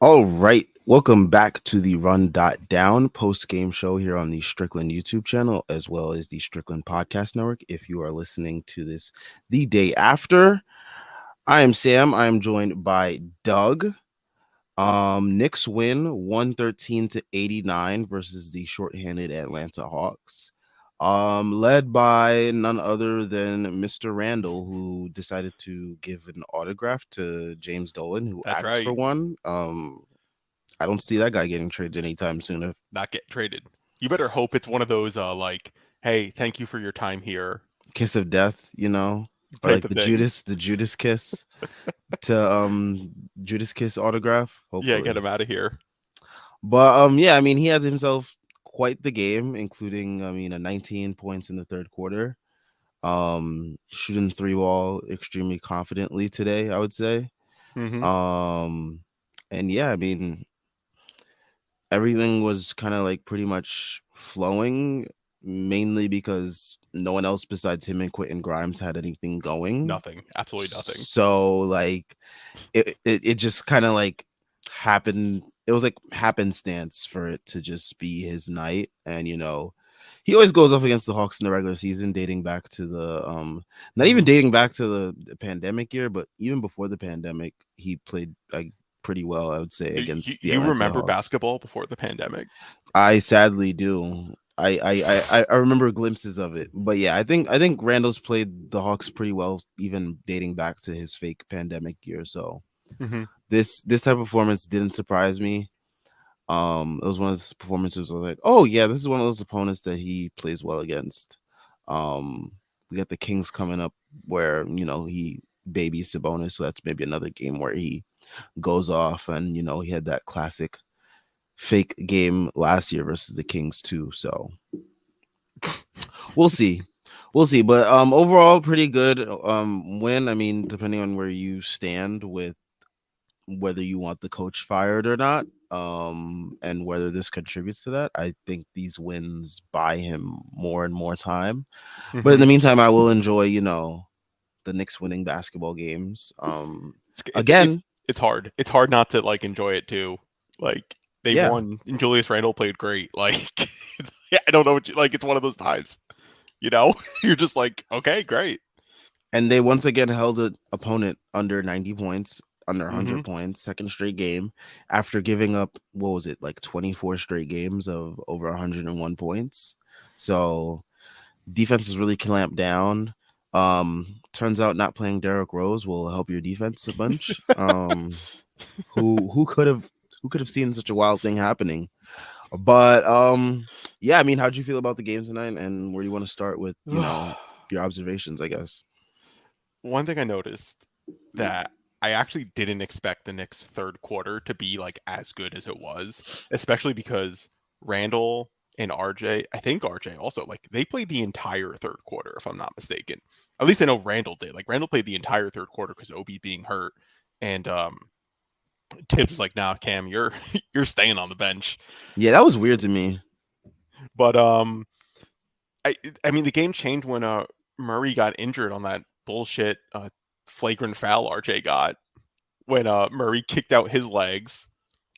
All right. Welcome back to the Run.down post-game show here on the Strickland YouTube channel, as well as the Strickland Podcast Network. If you are listening to this the day after, I am Sam. I am joined by Doug. Knicks win 113 to 89 versus the shorthanded Atlanta Hawks. Led by none other than Mr. Randall, who decided to give an autograph to James Dolan, who That's asked for right. one. I don't see that guy getting traded anytime soon. Not get traded. You better hope it's one of those hey, thank you for your time here Kiss of death, or type like of the things. Judas kiss to Judas kiss autograph, Yeah, get hopefully. him out of here. But yeah, I mean, he had himself quite the game, including a 19 points in the third quarter. Shooting three ball extremely confidently today, I would say. Hmm. Um, and yeah, I mean, everything was kind of like pretty much flowing, mainly because no one else besides him and Quentin Grimes had anything going. Nothing. Absolutely nothing. So like it just kind of like happened. It was like happenstance for it to just be his night. And he always goes off against the Hawks in the regular season, dating back to the not even Hmm. dating back to the pandemic year, but even before the pandemic, he played like pretty well, I would say, You, you, against the you Atlanta remember Hawks. basketball before the pandemic? I sadly do. I remember glimpses of it, but yeah, I think Randall's played the Hawks pretty well, even dating back to his fake pandemic year. So Hmm. this type of performance didn't surprise me. It was one of those performances I was like, oh yeah, this is one of those opponents that he plays well against. Um, we got the Kings coming up where he babies Sabonis, so that's maybe another game where he goes off, and he had that classic fake game last year versus the Kings too. So we'll see. We'll see. But overall pretty good win. I mean, depending on where you stand with whether you want the coach fired or not, and whether this contributes to that, I think these wins buy him more and more time. But in Hmm. the meantime, I will enjoy, the Knicks winning basketball games. It's Again, it's hard. It's hard not to enjoy it too. Like they yeah. won, and Julius Randle played great. Yeah, I don't know what it's one of those times. You know, you're just like, okay, great. And they once again held an opponent under 90 points, under Hmm. 100 points, second straight game, after giving up, what was it, like 24 straight games of over 101 points. So defense is really clamped down. Turns out not playing Derrick Rose will help your defense a bunch. Who could have seen such a wild thing happening? But yeah, I mean, how'd you feel about the game tonight, and where do you want to start with, your observations, I guess? One thing I noticed that I actually didn't expect the Knicks third quarter to be as good as it was, especially because Randall and RJ, I think RJ also, they played the entire third quarter, if I'm not mistaken. At least I know Randall did. Like Randall played the entire third quarter because Obi being hurt. And Tibbs is like, nah, Cam, you're you're staying on the bench. Yeah, that was weird to me. But I I mean the game changed when Murray got injured on that bullshit flagrant foul RJ got when Murray kicked out his legs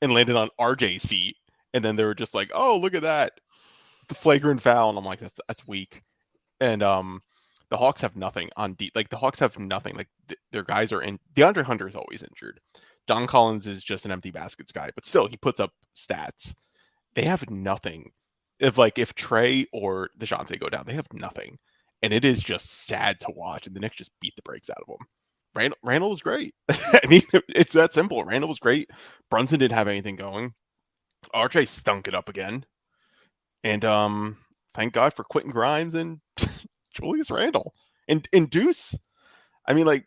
and landed on RJ's feet, and then they were just like, "Oh, look at that, the flagrant foul," and I'm like, "That's weak." And the Hawks have nothing on deep. Like the Hawks have nothing. Like their guys are in. DeAndre Hunter is always injured. Don Collins is just an empty baskets guy, but still he puts up stats. They have nothing. If Trey or Dejounte go down, they have nothing, and it is just sad to watch. And the Knicks just beat the brakes out of them. Randall was great. I mean, it's that simple. Randall was great. Brunson didn't have anything going. RJ stunk it up again. And thank God for Quentin Grimes and Julius Randle. And Deuce, I mean,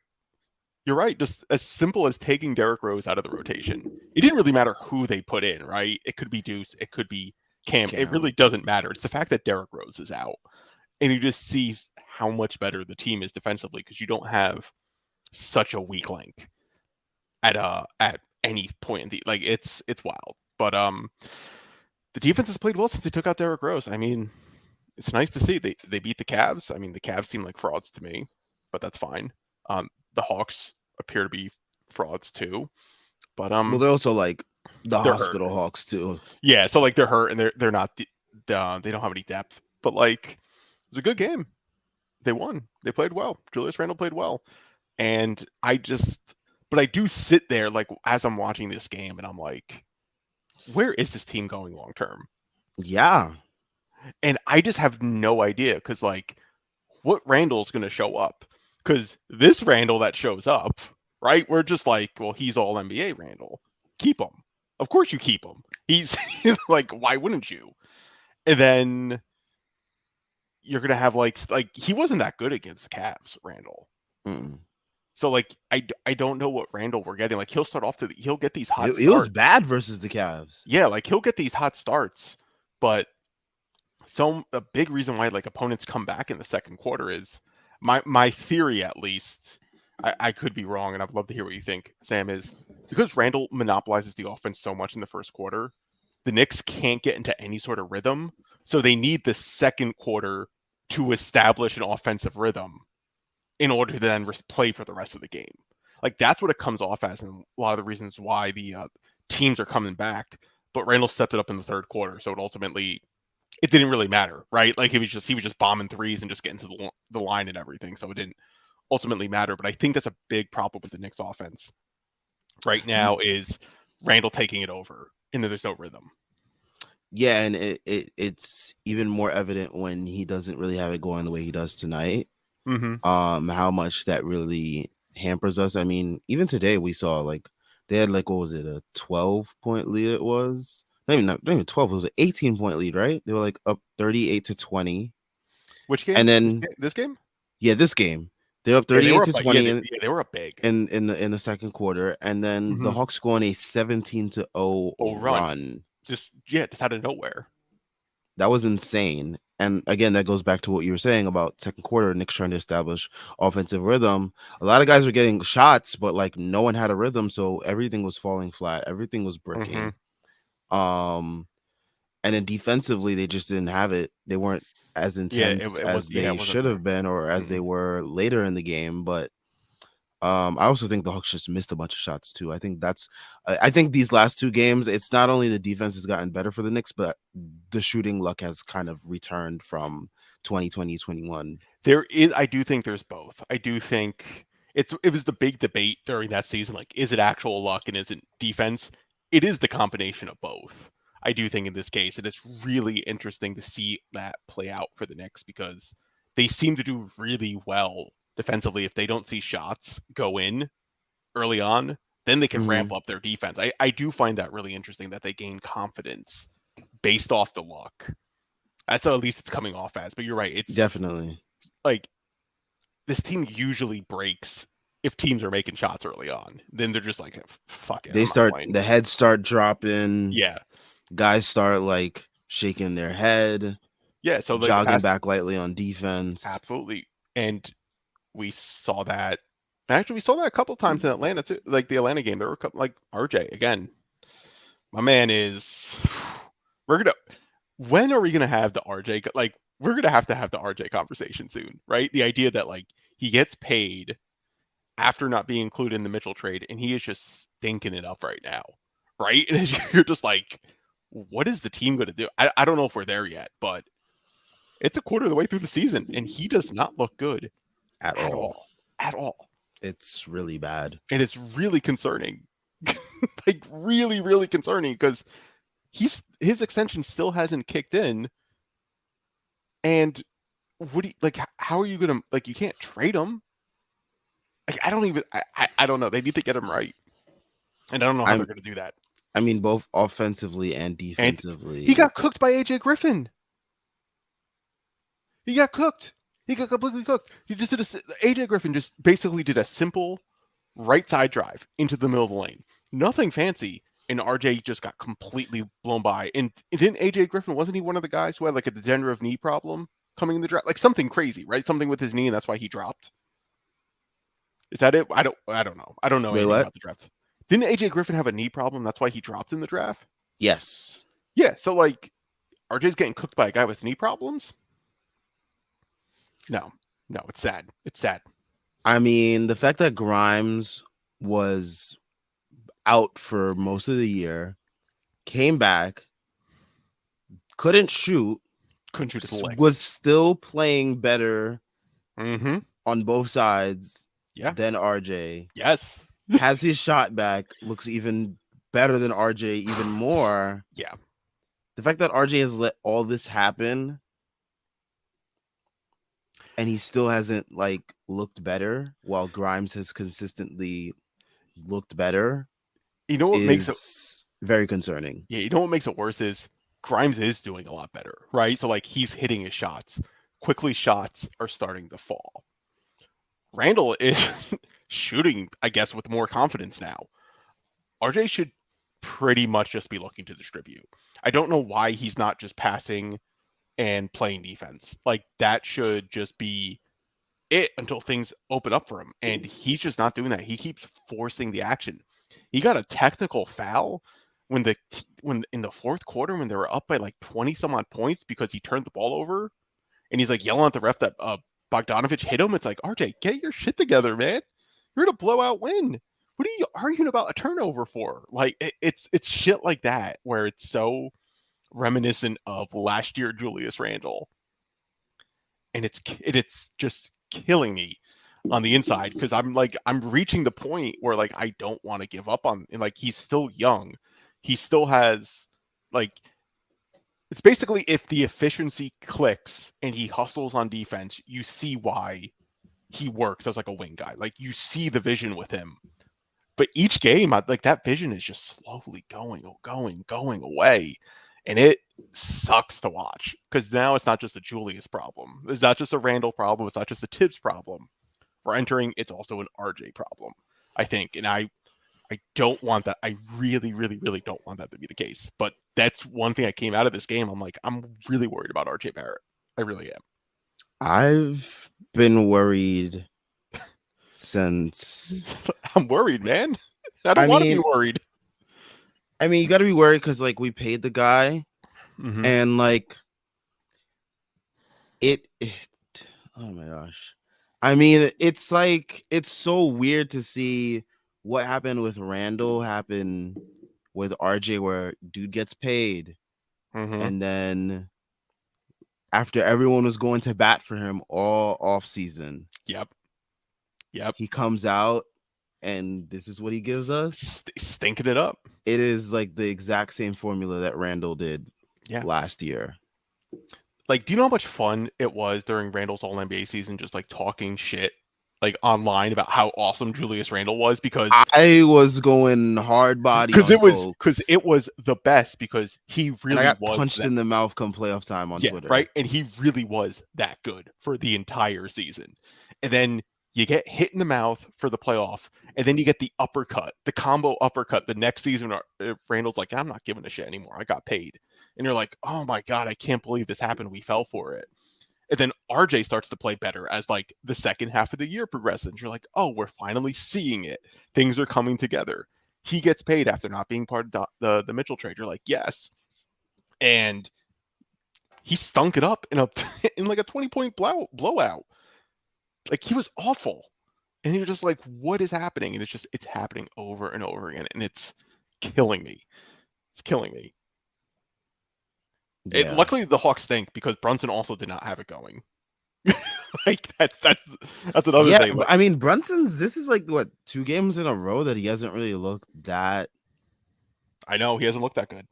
you're right, just as simple as taking Derrick Rose out of the rotation. It didn't really matter who they put in, right? It could be Deuce, it could be Cam. It really Cam. doesn't matter. It's the fact that Derrick Rose is out. And you just see how much better the team is defensively because you don't have such a weak link at any point in the it's wild. But the defense has played well since they took out Derrick Rose. I mean, it's nice to see they beat the Cavs. I mean, the Cavs seem like frauds to me, but that's fine. The Hawks appear to be frauds too. But Well, they're also like The They're hurt. Hospital Hawks too. Yeah, so like they're hurt and they're not they don't have any depth. But like it was a good game. They won. They played well. Julius Randle played well. And but I do sit there like as I'm watching this game and I'm like, where is this team going long term? Yeah. And I just have no idea because like what Randall's going to show up? Because this Randall that shows up, right? We're just like, well, he's all NBA Randall. Keep him. Of course you keep him. He's like, why wouldn't you? And then you're gonna have like he wasn't that good against the Cavs, Randall. Mm. So like I don't know what Randall we're getting. Like he'll start off he'll get these hot It was starts. bad versus the Cavs. Yeah, like he'll get these hot starts, but a big reason why like opponents come back in the second quarter is my theory at least. I could be wrong, and I'd love to hear what you think, Sam. Is because Randall monopolizes the offense so much in the first quarter, the Knicks can't get into any sort of rhythm, so they need the second quarter to establish an offensive rhythm in order to then play for the rest of the game. Like that's what it comes off as, and a lot of the reasons why the teams are coming back. But Randall stepped it up in the third quarter, so it didn't really matter, right? Like he was just bombing threes and just getting to the line and everything, so it didn't ultimately matter. But I think that's a big problem with the Knicks offense right now is Randall taking it over, and then there's no rhythm. Yeah, and it's even more evident when he doesn't really have it going the way he does tonight. Mm-hmm. How much that really hampers us. I mean, even today we saw like they had like what was it, a 12-point lead? It was not even 12. It was an 18-point lead, right? They were like up 38-20. Which game? And then This game? yeah, this game they're up Yeah, they 38 were up. to Yeah, 20 they were up big. in the second quarter, and then the Mm-hmm. Hawks go on a 17-0 Oh, run! run. Just out of nowhere. That was insane. And again, that goes back to what you were saying about second quarter, Knicks trying to establish offensive rhythm. A lot of guys were getting shots, but like no one had a rhythm, so everything was falling flat. Everything was Mm-hmm. bricking. Um, and then defensively, they just didn't have it. They weren't as Yeah, intense it was. as Yeah, they it wasn't should there. have been, or as they Mm-mm. were later in the game. But I also think the Hawks just missed a bunch of shots too. I think these last two games, it's not only the defense has gotten better for the Knicks, but the shooting luck has kind of returned from 2020, 21. There is. I do think there's both. I do think it was the big debate during that season. Like, is it actual luck and is it defense? It is the combination of both. I do think in this case, and it's really interesting to see that play out for the Knicks because they seem to do really well defensively. If they don't see shots go in early on, then they can ramp Mhm. up their defense. I do find that really interesting that they gain confidence based off the luck. That's what at least it's coming off as. But you're right. It's Definitely. like this team usually breaks if teams are making shots early on. Then they're just like, fuck it, I'm not playing. The heads start dropping, Yeah. guys start like shaking their head, Yeah. So like the jogging past, back lightly on defense. absolutely. And we saw that. Actually, we saw that a couple times in Atlanta too. Like the Atlanta game, there were a couple, like RJ again. My man is. We're gonna. When are we gonna have the RJ? Like we're gonna have to have the RJ conversation soon, right? The idea that like he gets paid after not being included in the Mitchell trade, and he is just stinking it up right now, right? And you're just like, what is the team going to do? I don't know if we're there yet, but it's a quarter of the way through the season, and he does not look good At at all. all, at all, It's really bad. and it's really concerning, like really, really concerning because his extension still hasn't kicked in, and what do you, like? How are you gonna like? You can't trade him. Like I don't even. I don't know. They need to get him right, and I don't know how they're I'm going to do that. I mean both offensively and And he defensively. got cooked by AJ Griffin. He got cooked. He got completely cooked. He just did AJ Griffin just basically did a simple right side drive into the middle of the lane. Nothing fancy. And RJ just got completely blown by. And didn't AJ Griffin, wasn't he one of the guys who had like a degenerative knee problem coming in the draft? Like something crazy, right? Something with his knee, and that's why he dropped. Is that it? I don't know. I don't know Wait, anything what? about the draft. Didn't AJ Griffin have a knee problem? That's why he dropped in the draft? Yes. Yeah, so like RJ's getting cooked by a guy with knee problems? No, no, it's sad. It's sad. I mean, the fact that Grimes was out for most of the year, came back, couldn't shoot, Couldn't shoot his was legs. still playing better Mm-hmm. on both sides Yeah. than RJ. Yes. Has his shot back, looks even better than RJ, even more. Yeah. The fact that RJ has let all this happen and he still hasn't like looked better while Grimes has consistently looked better You know what makes it is very concerning. Yeah, you know what makes it worse is Grimes is doing a lot better, right? So like he's hitting his shots. Quickly shots are starting to fall. Randall is shooting, I guess, with more confidence now. RJ should pretty much just be looking to distribute. I don't know why he's not just passing and playing defense. Like that should just be it until things open up for him. And he's just not doing that. He keeps forcing the action. He got a technical foul when in the fourth quarter when they were up by like 20 some odd points because he turned the ball over and he's like yelling at the ref that Bogdanovich hit him. It's like, RJ, get your shit together, man. You're in a blowout win. What are you arguing about a turnover for? Like it's shit like that where it's so reminiscent of last year Julius Randle, and it's just killing me on the inside because I'm reaching the point where like I don't want to give up on, and like he's still young, he still has like it's basically if the efficiency clicks and he hustles on defense, you see why he works as like a wing guy. Like you see the vision with him. But each game, like that vision is just slowly going away, and it sucks to watch because now it's not just a Julius problem. It's not just a Randall problem. It's not just a Tibbs problem. We're entering. It's also an RJ problem, I think, and I don't want that. I really, really, really don't want that to be the case. But that's one thing I came out of this game. I'm like, I'm really worried about RJ Barrett. I really am. I've been worried since. I'm worried, man. I I don't want to be mean, worried. you got to be worried because like we paid the guy, Mm-hmm. and like it. Oh my gosh! I mean, it's like it's so weird to see what happened with Randall happen with RJ, where dude gets paid, Mm-hmm. and then after everyone was going to bat for him all off season, Yep. Yep. he comes out and this is what he gives us. Stinking it up. It is like the exact same formula that Randall did Yeah. last year. Like, do you know how much fun it was during Randall's All NBA season, just like talking shit, like online about how awesome Julius Randle was I was going hard body on because folks, it was the best because he and I really got was punched that. in the mouth come playoff time on Yeah, Twitter. right. And he really was that good for the entire season. And then you get hit in the mouth for the playoff, and then you get the uppercut, the combo uppercut the next season. Randall's like, I'm not giving a shit anymore. I got paid. And you're like, oh my God, I can't believe this happened. We fell for it. And then RJ starts to play better as like the second half of the year progresses. And you're like, oh, we're finally seeing it. Things are coming together. He gets paid after not being part of the Mitchell trade. You're like, yes. And he stunk it up in a in like a 20-point blowout. Like he was awful. And you're just like, what is happening? And it's happening over and over again. And it's killing me. It's killing me. Yeah, Luckily the Hawks stink because Brunson also did not have it going. Like that's another yeah. thing. Like, I mean, Brunson's. This is like what 2 games in a row that he hasn't really looked that. I know he hasn't looked that good.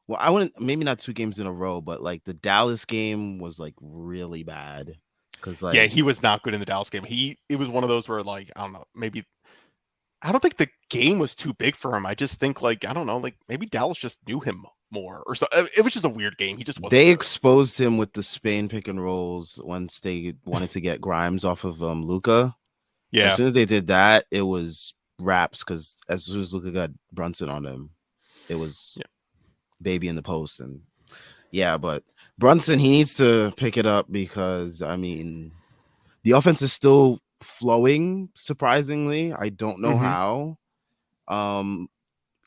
Well, I wouldn't. Maybe not 2 games in a row, but like the Dallas game was like really bad because Yeah, like he was not good in the Dallas game. It was one of those where like I don't know, maybe I don't think the game was too big for him. I just think like I don't know, like maybe Dallas just knew him more or so. It was just a weird game. He just wasn't they there. exposed him with the Spain pick and rolls once they wanted to get Grimes off of Luca. As Yeah, soon as they did that, it was wraps because as soon as Luca got Brunson on him, it was yeah. baby in the post. And yeah, but Brunson, he needs to pick it up because I mean the offense is still flowing surprisingly. I don't know Mm-hmm. how.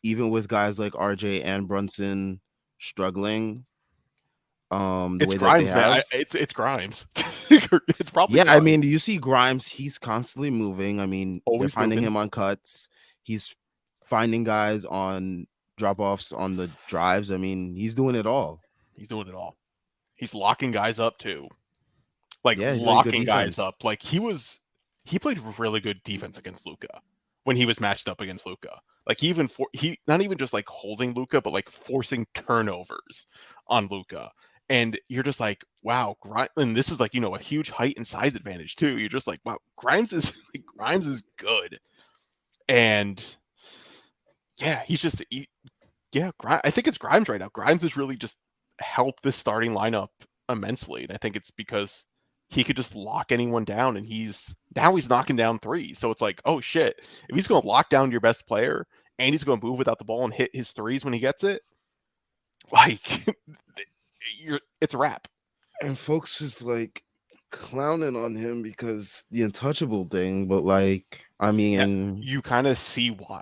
Even with guys like RJ and Brunson struggling the It's way that they Grimes, man. have. It's Grimes. It's probably Yeah, I Grimes. mean, you see Grimes, he's constantly moving. I mean, they're Always finding moving. him on cuts. He's finding guys on drop offs on the drives. I mean, he's doing it all. He's doing it all. He's locking guys up too. Like Yeah, he's playing good locking guys defense. up. Like he played really good defense against Luca when he was matched up against Luca. Like he not even just like holding Luca, but like forcing turnovers on Luca. And you're just like, wow, and this is like, a huge height and size advantage too. You're just like, wow, Grimes is Grimes is good. And yeah, I think it's Grimes right now. Grimes has really just helped this starting lineup immensely, and I think it's because he could just lock anyone down, and he's knocking down threes. So it's like, oh shit, if he's going to lock down your best player and he's going to move without the ball and hit his threes when he gets it, like it's a wrap. And folks just like clowning on him because the untouchable thing, but like, I Yeah, mean, you kind of see why.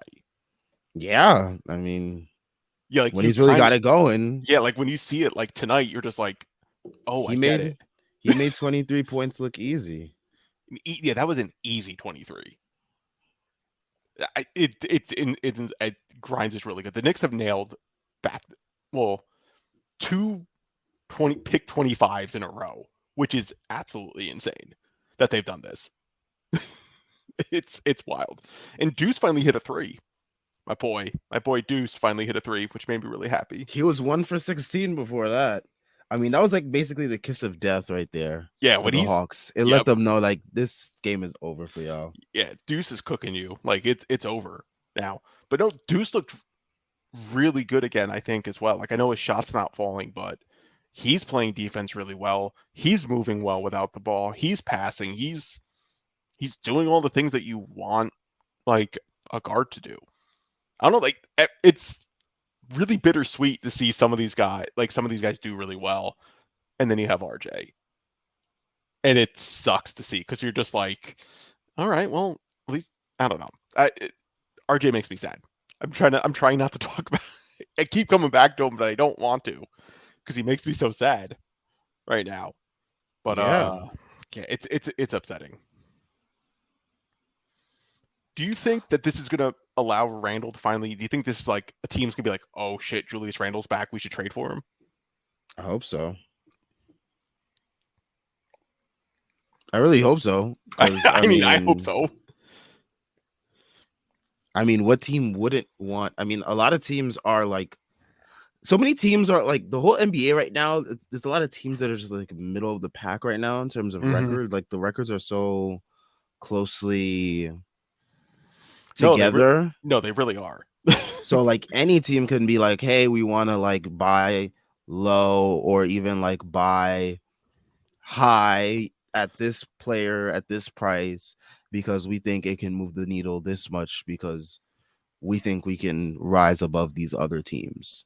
yeah, I mean, Yeah, like when he's really got it going, yeah, like when you see it like tonight, you're just like, oh, he I get it. made he made 23 points look easy. Yeah, that was an easy 23. Grimes is really good. The Knicks have nailed back, well, two 25s in a row, which is absolutely insane that they've done this. It's wild. And Deuce finally hit a three. My boy Deuce finally hit a three, which made me really happy. He was 1 for 16 before that. I mean, that was like basically the kiss of death right there Yeah, for when the he's Hawks. It let yep, them know like this game is over for y'all. yeah, Deuce is cooking you. Like it's over now. But no, Deuce looked really good again, I think, as well. Like I know his shot's not falling, but he's playing defense really well. He's moving well without the ball. He's passing. He's doing all the things that you want like a guard to do. I don't know, like it's really bittersweet to see some of these guys do really well, and then you have RJ, and it sucks to see because you're just like, all right, well, at least I don't know. RJ makes me sad. I'm trying not to talk about. I keep coming back to him, but I don't want to because he makes me so sad right now. But Yeah. yeah, it's upsetting. Do you think that this is going to allow Randall to finally? Do you think this is like a team's going to be like, oh shit, Julius Randall's back, we should trade for him? I hope so. I really hope so because I mean, I hope so. I mean, what team wouldn't want? I mean, a lot of teams are like, so many teams are like the whole NBA right now. There's a lot of teams that are just like middle of the pack right now in terms of Mm-hmm. record. Like the records are so closely No, together. they really are. So like any team can be like, hey, we want to like buy low or even like buy high at this player at this price because we think it can move the needle this much because we think we can rise above these other teams.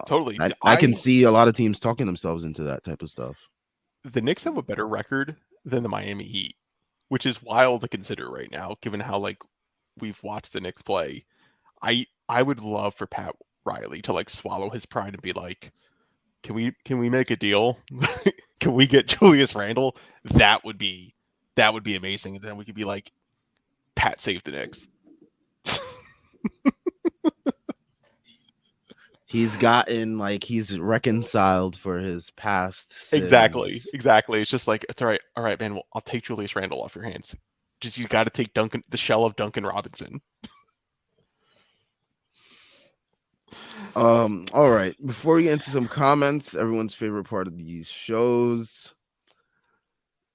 Totally. I can see a lot of teams talking themselves into that type of stuff. The Knicks have a better record than the Miami Heat, which is wild to consider right now, given how like we've watched the Knicks play. I would love for Pat Riley to like swallow his pride and be like, can we make a deal? Can we get Julius Randle? That would be amazing. And then we could be like, Pat saved the Knicks. He's gotten like he's reconciled for his past Exactly. sins. Exactly. It's just like, it's all right. All right, man. Well, I'll take Julius Randle off your hands. Just you got to take the shell of Duncan Robinson. All right. Before we get into some comments, everyone's favorite part of these shows.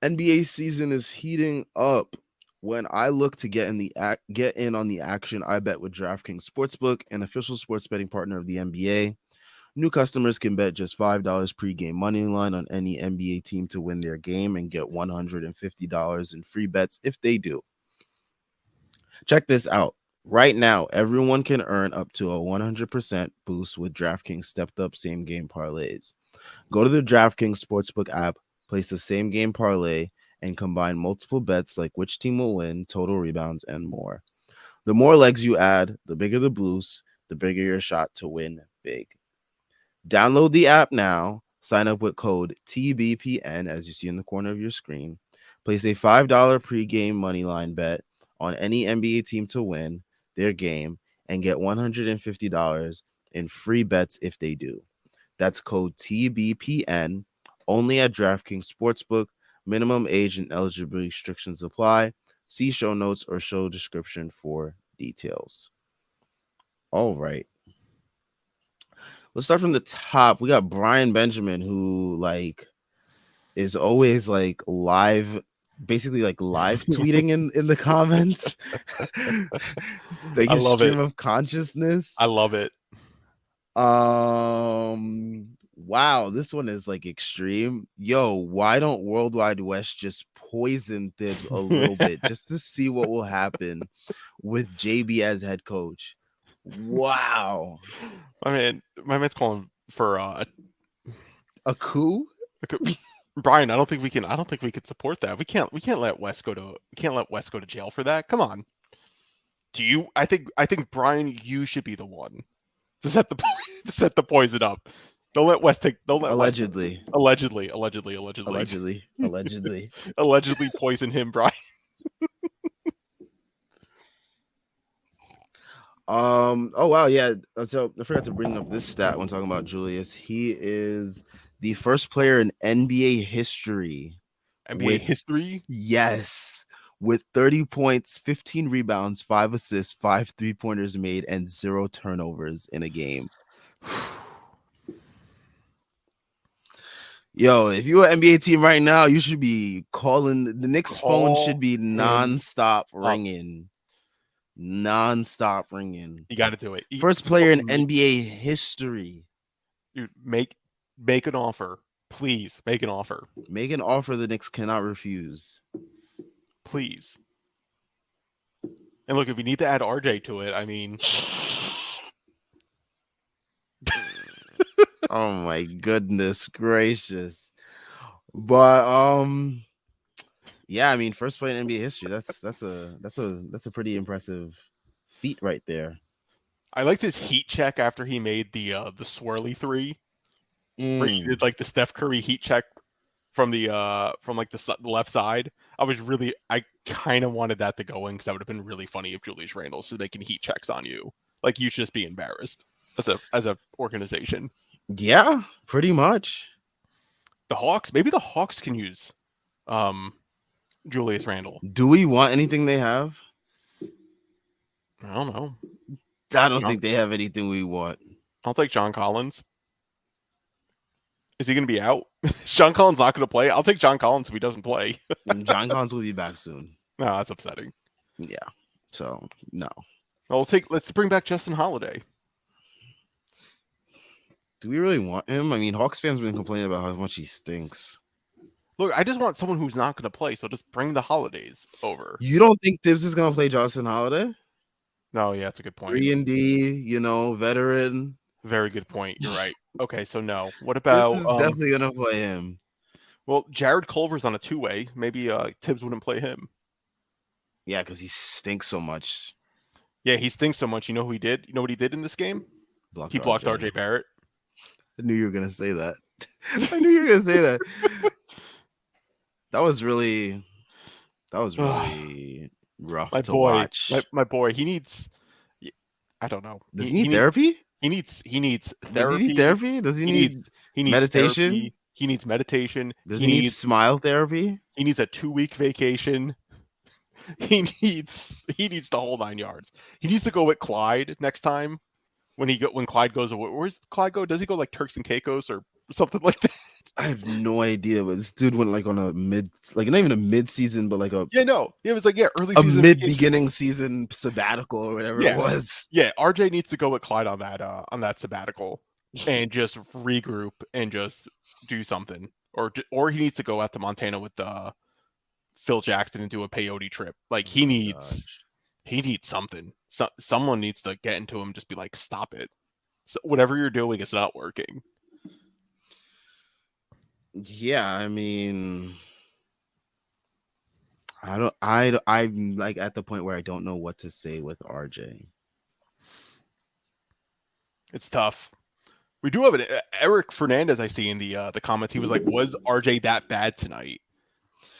NBA season is heating up. When I look to get in on the action, I bet with DraftKings Sportsbook, an official sports betting partner of the NBA. New customers can bet just $5 pregame money line on any NBA team to win their game and get $150 in free bets if they do. Check this out. Right now, everyone can earn up to a 100% boost with DraftKings stepped up same game parlays. Go to the DraftKings Sportsbook app, place the same game parlay, and combine multiple bets like which team will win, total rebounds, and more. The more legs you add, the bigger the boost, the bigger your shot to win big. Download the app now, sign up with code TBPN as you see in the corner of your screen. Place a $5 pregame moneyline bet on any NBA team to win their game and get $150 in free bets if they do. That's code TBPN only at DraftKings Sportsbook. Minimum age and eligibility restrictions apply. See show notes or show description for details. All right. Let's start from the top. We got Brian Benjamin, who is always basically live tweeting in the comments. Like I his love stream it. of consciousness. I love it. Wow, this one is extreme. Yo, why don't Worldwide West just poison Thibs a little bit just to see what will happen with JB as head coach? Wow. My man's calling for A coup? Brian. I don't think we can. I don't think we could support that. We can't let West go to. We can't let West go to jail for that. Come on. Do you? I think Brian, you should be the one to set the poison up. Don't let West take. Don't let Allegedly. West, allegedly allegedly poison him, Brian. Oh wow, yeah. So I forgot to bring up this stat when talking about Julius. He is the first player in NBA history NBA history. Yes, with 30 points, 15 rebounds, 5 assists, 5 3-pointers made, and 0 turnovers in a game. Yo, if you're an NBA team right now, you should be calling the Knicks phone should be nonstop ringing. Nonstop ringing. You got to do it. First player in NBA history. Dude, make an offer. Please make an offer. Make an offer the Knicks cannot refuse. Please. And look, if you need to add RJ to it, I mean. Oh my goodness gracious. But yeah, I mean, first play in NBA history. That's a pretty impressive feat right there. I like this heat check after he made the swirly three. Where he did the Steph Curry heat check from the left side. I kind of wanted that to go in because that would have been really funny if Julius Randle so they can heat checks on you. Like you should just be embarrassed as a organization. Yeah, pretty much. Maybe the Hawks can use Julius Randle. Do we want anything they have? I don't know. I don't think they have anything we want. I'll take John Collins. Is he going to be out? John Collins not going to play? I'll take John Collins if he doesn't play. John Collins will be back soon. No, that's upsetting. Yeah. So, no. Let's bring back Justin Holiday. Do we really want him? I mean, Hawks fans have been complaining about how much he stinks. Look, I just want someone who's not going to play, so just bring the Holidays over. You don't think Thibs is going to play Justin Holiday? No, yeah, that's a good point. 3-and-D, veteran. Very good point. You're right. Okay, so no. What about... Thibs is definitely going to play him. Well, Jared Culver's on a two-way. Maybe Thibs wouldn't play him. Yeah, because he stinks so much. Yeah, he stinks so much. You know who he did? You know what he did in this game? He blocked RJ Barrett. I knew you were going to say that. I knew you were going to say that. That was really rough to watch. My boy, he needs... I don't know. Does he need therapy? He needs therapy. Does he need therapy? Does he need meditation? Therapy. He needs meditation. Does he need smile therapy? He needs a 2-week vacation. He needs the whole 9 yards. He needs to go with Clyde next time when Clyde goes away. Where's Clyde go? Does he go like Turks and Caicos or something like that? I have no idea, but this dude went on a not even a mid-season, but it was early a season mid-beginning season sabbatical or whatever it was. Yeah, RJ needs to go with Clyde on that sabbatical and just regroup and just do something, or he needs to go out to Montana with Phil Jackson and do a peyote trip. Like he needs something. Someone needs to get into him, and just be like, stop it. So whatever you're doing, it's not working. Yeah, I mean, I'm at the point where I don't know what to say with RJ. It's tough. We do have an Eric Fernandez. I see in the comments. He was like, "Was RJ that bad tonight?"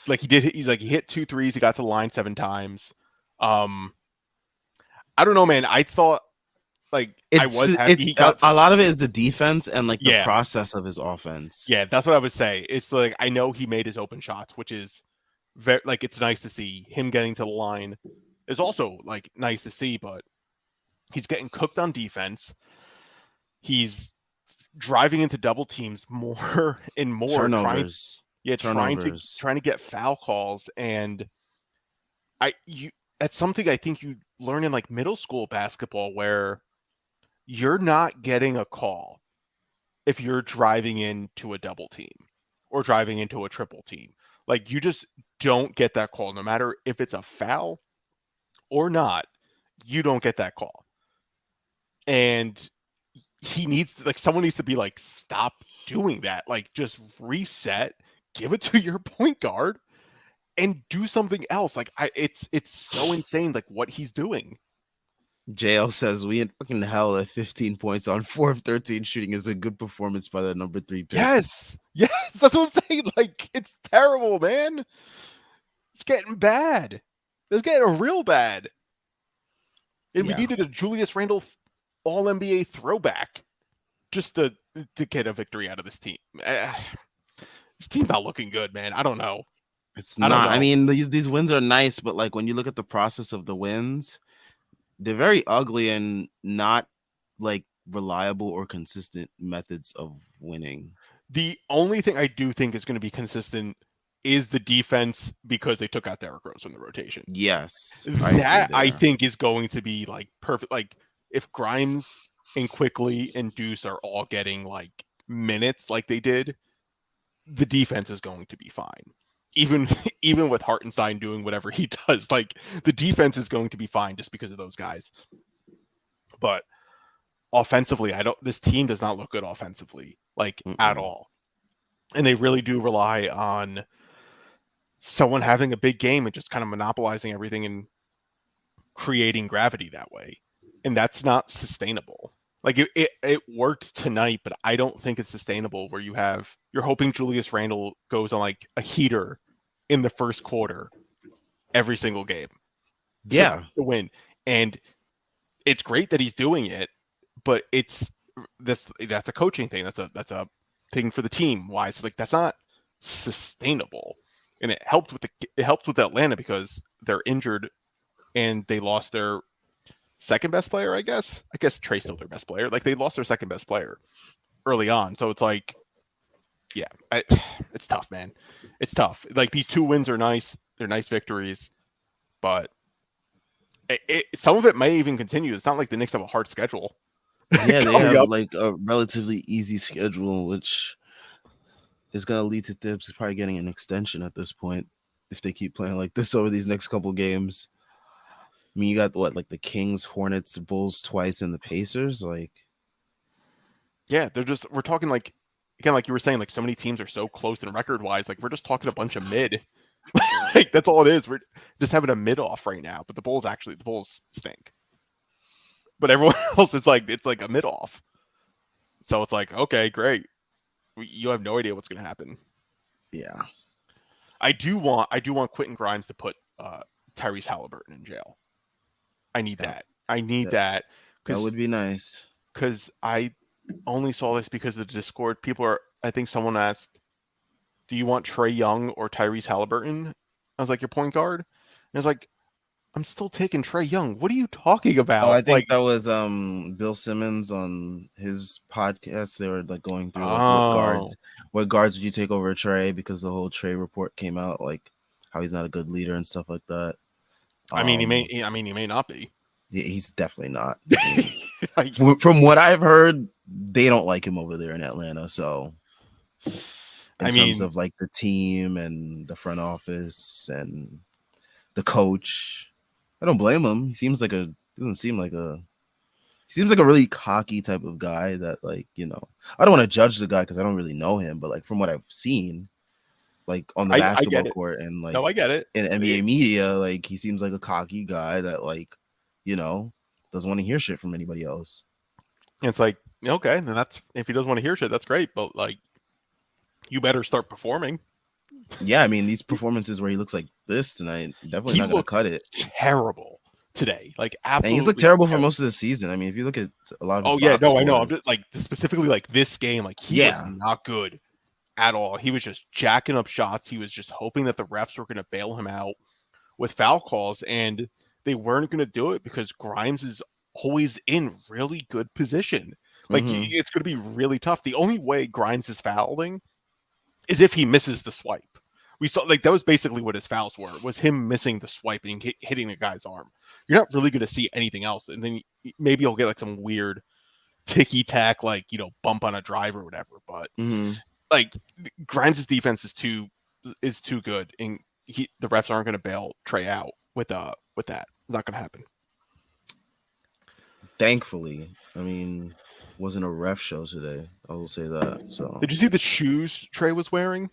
Like he did. He hit 2 threes. He got to the line 7 times. I don't know, man. I thought like I It's was happy it's he got a lot of it is the defense and like the yeah. process of his offense. Yeah, that's what I would say. It's like I know he made his open shots, which is very like it's nice to see him getting to the line. Is also like nice to see, but he's getting cooked on defense. He's driving into double teams more and more, Turnovers, turnovers. trying to get foul calls, and I you that's something I think you learn in like middle school basketball where you're not getting a call if you're driving into a double team or driving into a triple team. Like you just don't get that call no matter if it's a foul or not. You don't get that call. And he needs to, like someone needs to be like stop doing that. Like just reset, give it to your point guard and do something else. Like it's so insane like what he's doing. JL says we in fucking hell at 15 points on 4 of 13 shooting is a good performance by the number 3 pick. Yes. Yes, that's what I'm saying. Like it's terrible, man. It's getting bad. It's getting real bad. And we Yeah, needed a Julius Randle all NBA throwback just to get a victory out of this team. This team's not looking good, man. I don't know. it's I don't not. I know. mean, these wins are nice, but like when you look at the process of the wins, they're very ugly and not like reliable or consistent methods of winning. The only thing I do think is going to be consistent is the defense because they took out Derrick Rose from the rotation. Yes, I agree That I there. think is going to be like perfect. Like if Grimes and Quickly and Deuce are all getting like minutes like they did, the defense is going to be fine. Even even with Hartenstein doing whatever he does, like the defense is going to be fine just because of those guys. But offensively, I don't. This team does not look good offensively, like at Mm-mm. all. And they really do rely on someone having a big game and just kind of monopolizing everything and creating gravity that way. And that's not sustainable. Like it worked tonight, but I don't think it's sustainable where you're hoping Julius Randle goes on like a heater in the first quarter every single game to Yeah, win. And it's great that he's doing it, but that's a coaching thing. That's a thing for the team. Why? It's like that's not sustainable. And it helped with Atlanta because they're injured and they lost their second best player, I guess. I guess Trey's still their best player. Like they lost their second best player early on. So it's like, yeah, it's tough, man. It's tough. Like these two wins are nice. They're nice victories, but some of it may even continue. It's not like the Knicks have a hard schedule yeah, they coming have up. like a relatively easy schedule, which is gonna lead to Thibs probably getting an extension at this point if they keep playing like this over these next couple games. I mean, you got what like the Kings, Hornets, Bulls twice, and the Pacers. Like, Yeah, we're talking like again, like you were saying, like so many teams are so close in record wise. Like we're just talking a bunch of mid. Like that's all it is. We're just having a mid off right now. But the Bulls stink. But everyone else it's like a mid off. So it's like, okay, great. You have no idea what's gonna happen. yeah, I do want Quentin Grimes to put Tyrese Halliburton in jail. I need that that. I need that that that would be nice. because I only saw this because of the Discord. People are. I think someone asked, "Do you want Trey Young or Tyrese Halliburton?" I was like, "Your point guard." And it's like, "I'm still taking Trey Young. What are you talking Oh, about?" I Like, think that was Bill Simmons on his podcast. They were like going through like oh, what guards would you take over Trey because the whole Trey report came out, like how he's not a good leader and stuff like that. I mean, Um, he may not be. he's definitely not. I mean, Like, from what I've heard, they don't like him over there in Atlanta. So in I terms mean, of like the team and the front office and the coach, I don't blame him. Doesn't seem like a he seems like a really cocky type of guy that like, I don't want to judge the guy because I don't really know him, but like from what I've seen, like on the I get basketball it. court and like No, I get it. in NBA media, like he seems like a cocky guy that like, you know, doesn't want to hear shit from anybody else. It's like, okay, then that's if he doesn't want to hear shit, that's great. But like, you better start performing. Yeah, I mean these performances where he looks like this tonight, definitely He not gonna looked cut it. terrible today. Like And he's looked absolutely terrible for terrible. most of the season. I mean, if you look at a lot of his Oh yeah, box no, I know. I'm scores, just like specifically like this game, like he was yeah. not good at all. He was just jacking up shots. He was just hoping that the refs were going to bail him out with foul calls, and they weren't going to do it because Grimes is always in really good position. Like Mm-hmm. it's going to be really tough. The only way Grimes is fouling is if he misses the swipe. We saw like that was basically what his fouls were, was him missing the swipe and hitting a guy's arm. You're not really going to see anything else, and then maybe he'll get like some weird ticky tack, like bump on a drive or whatever. But Mm-hmm. like Grimes' defense is too good, and the refs aren't going to bail Trey out with that. It's not going to happen. Thankfully, I mean, wasn't a ref show today. I will say that. So Did you see the shoes Trey was wearing?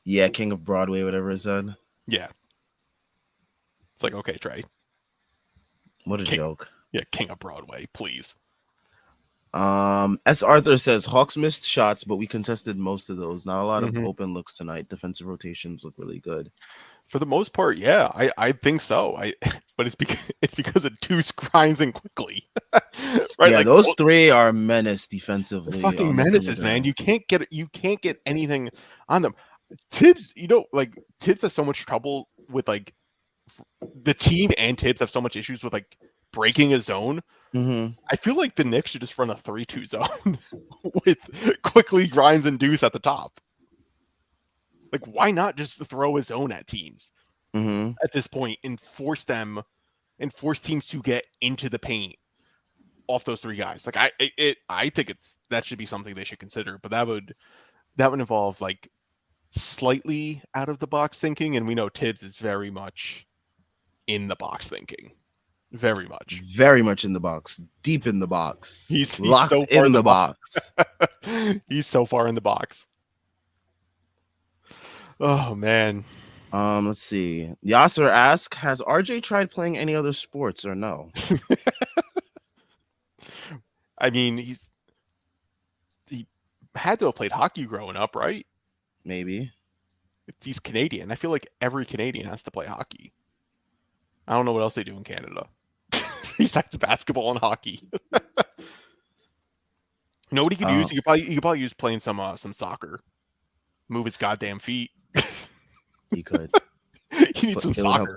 yeah, King of Broadway, whatever it said. Yeah, it's like okay, Trey. What a King, joke. yeah, King of Broadway, please. S. Arthur says Hawks missed shots, but we contested most of those. Not a lot of Mm-hmm. open looks tonight. Defensive rotations look really good. For the most part, yeah, I think so. But it's because of Deuce, Grimes, and Quickly, right? Yeah, Like those three are menace they're defensively fucking on the menaces, man. perimeter. You can't get anything on them. Tibbs, like Tibbs has so much trouble with like the team, and Tibbs have so much issues with like breaking a zone. Mm-hmm. I feel like the Knicks should just run a 3-2 zone with Quickly, Grimes, and Deuce at the top. Like, why not just throw a zone at teams Mm-hmm. at this point and force teams to get into the paint off those three guys? Like, I think that should be something they should consider, but that would involve like slightly out of the box thinking, and we know Tibbs is very much in the box thinking, very much. Very much in the box, deep in the box, He's locked so far in in the the box. box. He's so far in the box. Oh man. Let's see. Yasser asks, has RJ tried playing any other sports or no? I mean, he had to have played hockey growing up, right? Maybe. He's Canadian. I feel like every Canadian has to play hockey. I don't know what else they do in Canada besides basketball and hockey. You know what he could use? He could probably use playing some soccer. Move his goddamn feet. He could. He needs some It would soccer.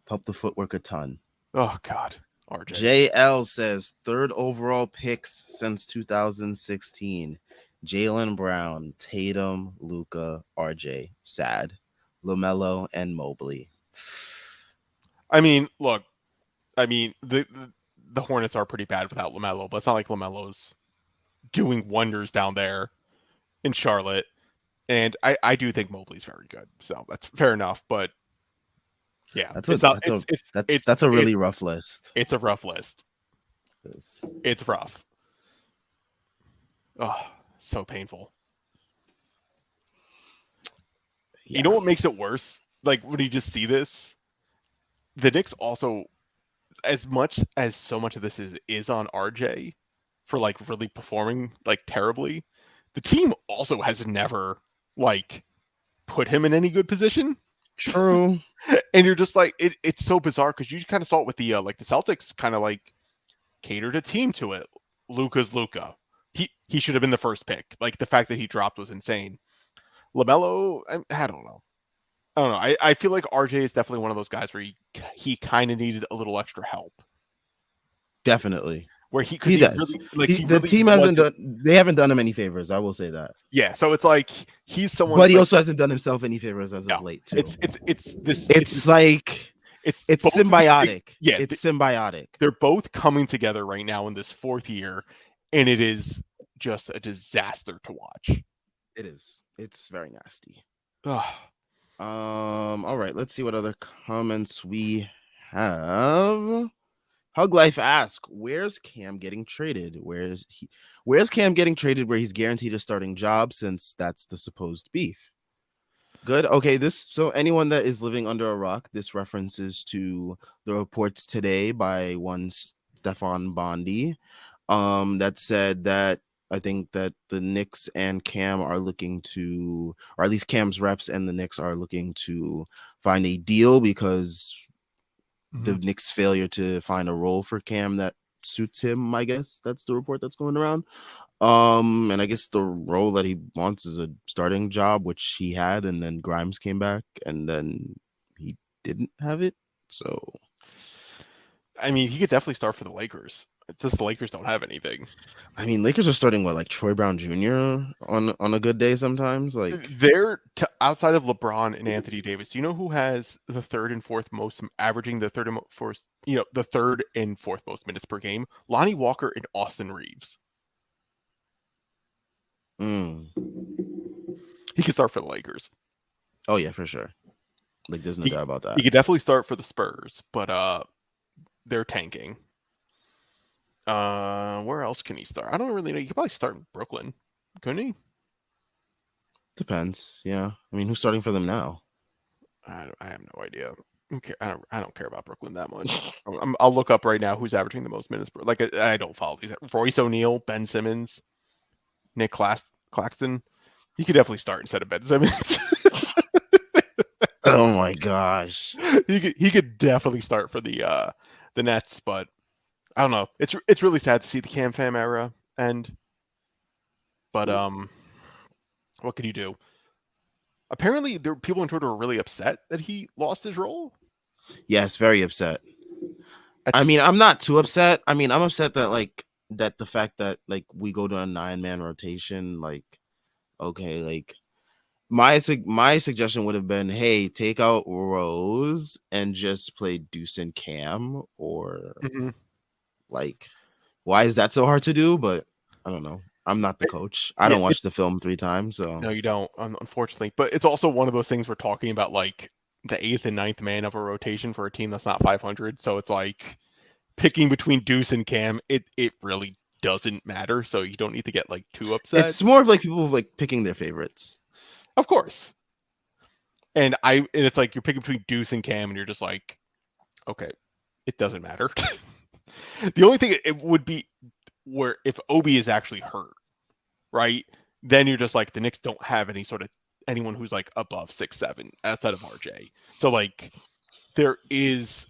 help the footwork a ton. Oh God, RJ. JL says third overall picks since 2016. Jaylen Brown, Tatum, Luka, RJ, sad, LaMelo, and Mobley. I mean, look. I mean, the Hornets are pretty bad without LaMelo, but it's not like LaMelo's doing wonders down there in Charlotte. And I do think Mobley's very good, so that's fair enough. But yeah, That's a really rough list. It's a rough list. It's rough. Oh, so painful. Yeah. You know what makes it worse? Like when you just see this, the Knicks also, as much as so much of this is on RJ for like really performing like terribly, the team also has never like put him in any good position. True. And you're just like it's so bizarre because you kind of saw it with the like the Celtics kind of like catered a team to it. Luka's Luka. He should have been the first pick. Like the fact that he dropped was insane. LaMelo, I don't know. I don't know. I feel like RJ is definitely one of those guys where he kind of needed a little extra help. Definitely. Where he does. Really, like the team hasn't done. They haven't done him any favors. I will say that. Yeah. So it's like he's someone, but he like, also hasn't done himself any favors as of late too. It's symbiotic. Yeah, it's symbiotic. They're both coming together right now in this fourth year, and it is just a disaster to watch. It is. It's very nasty. Ugh. All right. Let's see what other comments we have. Hug Life asks, "Where's Cam getting traded? Where's Cam getting traded where he's guaranteed a starting job since that's the supposed beef?" Good. Okay. So anyone that is living under a rock, this references to the reports today by one Stefan Bondi, that said that I think that the Knicks and Cam are looking to, or at least Cam's reps and the Knicks are looking to find a deal because the Knicks' failure to find a role for Cam that suits him. I guess that's the report that's going around. And I guess the role that he wants is a starting job, which he had, and then Grimes came back, and then he didn't have it. So, I mean, he could definitely start for the Lakers. It's just the Lakers don't have anything. I mean, Lakers are starting what, like Troy Brown Jr. on a good day sometimes. Like, Outside of LeBron and Anthony Davis. Do you know who has the third and fourth most, averaging the third and fourth, the third and fourth most minutes per game? Lonnie Walker and Austin Reeves. mm. He could start for the Lakers. Oh yeah, for sure. Like, there's no doubt about that. He could definitely start for the Spurs, but they're tanking. Where else can he start? I don't really know. He could probably start in Brooklyn, couldn't he? Depends. Yeah. I mean, who's starting for them now? I have no idea. I don't care about Brooklyn that much. I'll look up right now who's averaging the most minutes. Like, I don't follow these. Royce O'Neal, Ben Simmons, Nick Claxton. He could definitely start instead of Ben Simmons. Oh my gosh. He could definitely start for the Nets, but I don't know. It's really sad to see the Cam Fam era end. But what could you do? Apparently, there people on Twitter were really upset that he lost his role. Yes, very upset. I mean, I'm not too upset. I mean, I'm upset that the fact that like we go to a 9-man rotation, like, okay, like my suggestion would have been, hey, take out Rose and just play Deuce and Cam, or like, why is that so hard to do? But I don't know. I'm not the coach. I don't watch the film 3 times, so no, you don't, unfortunately. But it's also one of those things we're talking about, like the 8th and 9th man of a rotation for a team that's not 500. So it's like picking between Deuce and Cam. It really doesn't matter. So you don't need to get like too upset. It's more of like people like picking their favorites, of course. And it's like you're picking between Deuce and Cam, and you're just like, okay, it doesn't matter. The only thing it would be where if Obi is actually hurt, right? Then you're just like the Knicks don't have any sort of anyone who's like above 6'7" outside of RJ. So like there is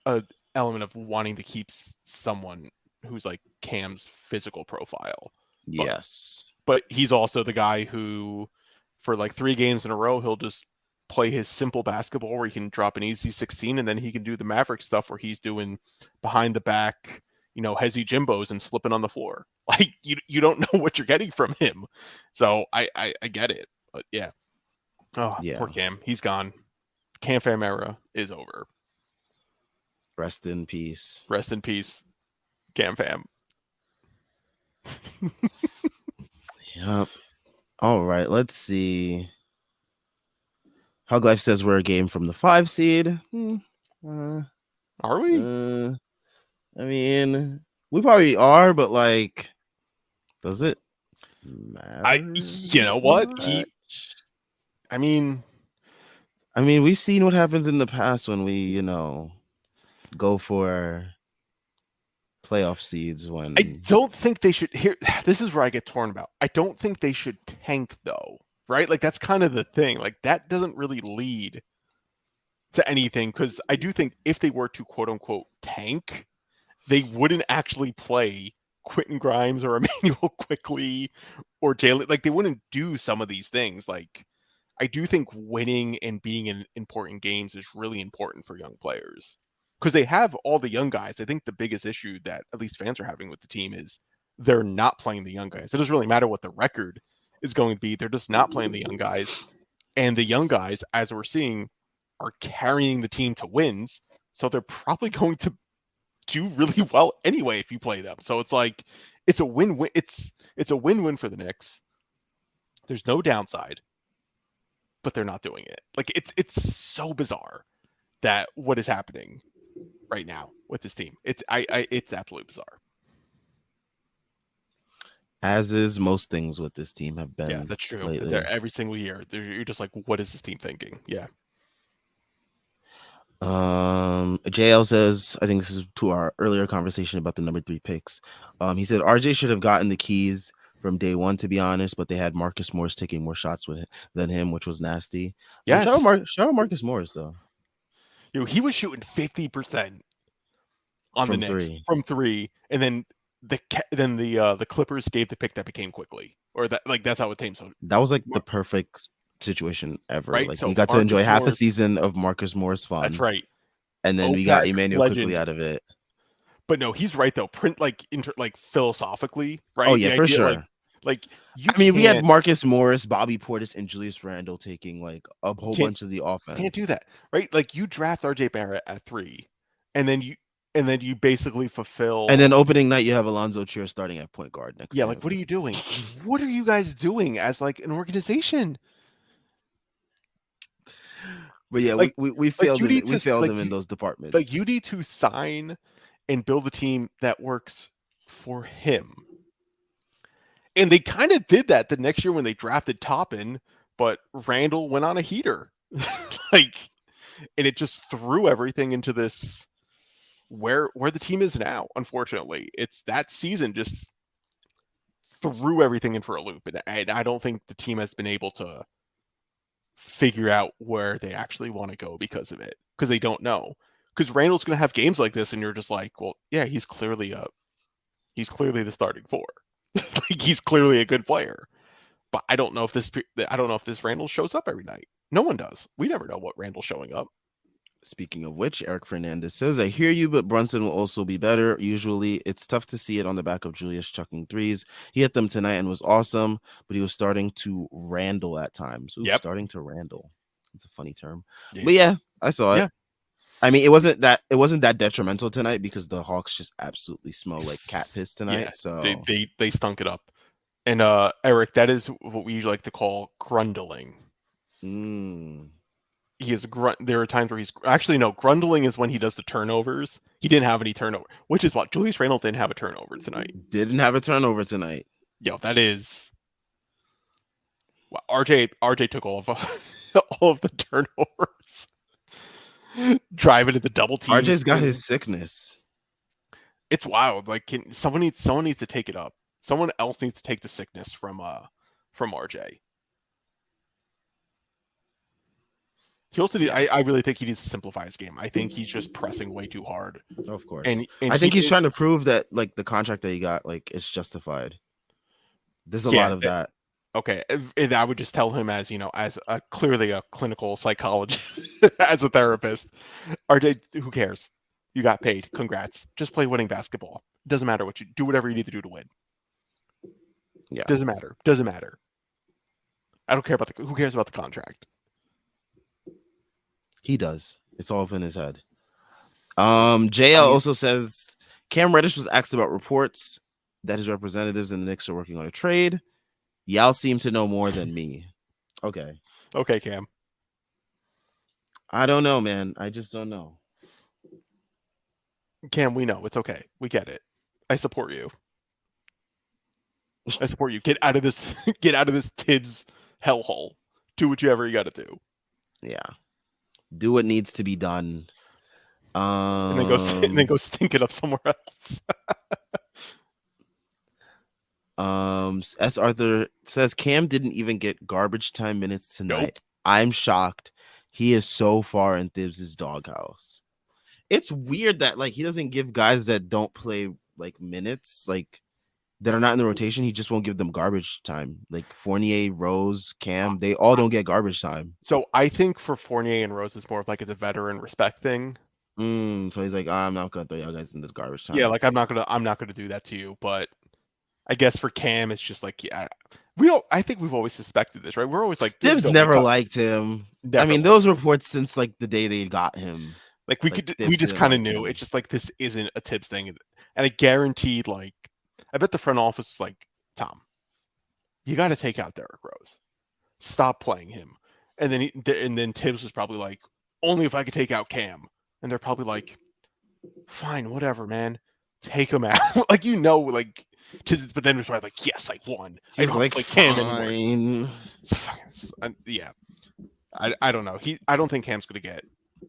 a element of wanting to keep someone who's like Cam's physical profile. Yes. But he's also the guy who for like 3 games in a row he'll just play his simple basketball where he can drop an easy 16 and then he can do the Maverick stuff where he's doing behind the back, hezzy Jimbos and slipping on the floor. Like you don't know what you're getting from him. So I get it. But yeah. Oh, yeah. Poor Cam. He's gone. Cam Fam era is over. Rest in peace. Rest in peace, Cam Fam. Yep. All right. Let's see. Hug Life says we're a game from the 5 seed. Are we? I mean, we probably are, but like, does it matter? You know what? I mean, we've seen what happens in the past when we, go for playoff seeds. When I don't think they should. This is where I get torn about. I don't think they should tank though, right? Like that's kind of the thing. Like that doesn't really lead to anything because I do think if they were to quote unquote tank, they wouldn't actually play Quentin Grimes or Emmanuel Quickly or Jalen. Like they wouldn't do some of these things. Like I do think winning and being in important games is really important for young players because they have all the young guys. I think the biggest issue that at least fans are having with the team is they're not playing the young guys. It doesn't really matter what the record is going to be. They're just not playing the young guys. And the young guys, as we're seeing, are carrying the team to wins. So they're probably going to do really well anyway if you play them. So it's like it's a win-win. It's a win-win for the Knicks. There's no downside, but they're not doing it. Like it's so bizarre that what is happening right now with this team. It's absolutely bizarre. As is most things with this team have been. Yeah, that's true. Lately. Every single year, you're just like, what is this team thinking? Yeah. JL says, I think this is to our earlier conversation about the number 3 picks. He said RJ should have gotten the keys from day one, to be honest, but they had Marcus Morris taking more shots than him, which was nasty. Yeah, shout out Marcus Morris though. He was shooting 50% on the from Knicks three. from three, and then the Clippers gave the pick that became quickly, or that like that's how it came. So That was like the perfect situation ever. right, Like we so got to Marcus enjoy half a Morris, season of Marcus Morris that's fun, right, and then we got OPEC Emmanuel quickly legend. out of it. But no, he's right though. Print like like philosophically, Oh right? yeah, The for idea sure. like you I mean, we had can't Marcus Morris, Bobby Portis, and Julius Randle taking like a whole can't bunch of the can't do offense. that, right? Like you draft RJ Barrett at 3, and then you basically And then fulfill. opening night, you have Alonzo Trier starting at point guard next Yeah, to like what him. are you doing? What are you guys doing as like an organization? But yeah, Like we like failed you him. need We to failed like him in those like departments. you need to sign and build a team that works for him. And they kind of did that the next year when they drafted Toppin, but Randall went on a heater. like and it just threw everything into this where the team is now, unfortunately. It's that season just threw everything in for a loop. And I don't think the team has been able to figure out where they actually want to go because of it. Because they don't know. Because Randall's gonna have games like this and you're just like, well, yeah, he's clearly the starting four. Like he's clearly a good player. But I don't know if this Randall shows up every night. No one does. We never know what Randall's showing up. Speaking of which, Eric Fernandez says, I hear you, but Brunson will also be better. Usually, it's tough to see it on the back of Julius chucking threes. He hit them tonight and was awesome, but he was starting to Randall at times. Ooh, Yep. starting to Randall. It's a funny term. Yeah. But yeah, I saw it. Yeah. I mean, it wasn't that detrimental tonight because the Hawks just absolutely smell like cat piss Yeah. tonight. They So they they stunk it up. And Eric, that is what we like to call grundling. mm, He is there are times where he's actually no, grundling is when he does the turnovers. He didn't have any turnover, which is what Julius Randle didn't have a turnover tonight. didn't have a turnover tonight. Yo, that is wow, RJ took all of all of the turnovers. Driving to the double RJ's teams. got his sickness. It's wild. Like someone needs to take it up. Someone else needs to take the sickness from RJ. He also Yeah, I really think he needs to simplify his game. I think he's just pressing way too hard. of course. And I he think he's trying to prove that like the contract that he got, like, it's justified. There's a lot yeah, of that. okay, and I would just tell him as as a clearly a clinical psychologist, as a therapist. RJ, who cares? You got paid. Congrats. Just play winning basketball. Doesn't matter what you do. Whatever you need to do to win. Yeah, Doesn't matter. Doesn't matter. I don't care about who cares about the contract. he does. It's all up in his head. I JL mean, also says Cam Reddish was asked about reports that his representatives in the Knicks are working on a trade. Y'all seem to know more than me. Okay. okay, Cam. I don't know, man. I just don't know. Cam, we know it's okay. We get it. I support you. I support you. Get out of this. Get out of this Tibbs hellhole. Do whatever you got to do, Yeah. Do what needs to be done. and then and then go stink it up somewhere else. S. Arthur says Cam didn't even get garbage time minutes tonight. Nope. I'm shocked. He is so far in Thibs' doghouse. It's weird that like he doesn't give guys that don't play like minutes, like that are not in the rotation. He just won't give them garbage time. Like Fournier, Rose, Cam, they all don't get garbage time. So I think for Fournier and Rose, it's more of like it's a veteran respect thing. So he's like, I'm not gonna throw y'all guys into the garbage Yeah, time. like I'm not gonna do that to you. But I guess for Cam, it's just like yeah, I think we've always suspected this, right? We're always like Thibs no, never liked him. I never mean, liked those reports since like the day they got him. like Like we Thibs just didn't kind of like knew. him. It's just like this isn't a Tibbs thing, and I guaranteed like I bet the front office is like Tom, you got to take out Derrick Rose, stop playing him, and then Tibbs was probably like only if I could take out Cam, and they're probably like fine, whatever, man, take him out, like like. But then it's probably like, yes, I won. He I was don't have to like, play Cam anymore. fine. Yeah, I don't know. I don't think Cam's gonna get.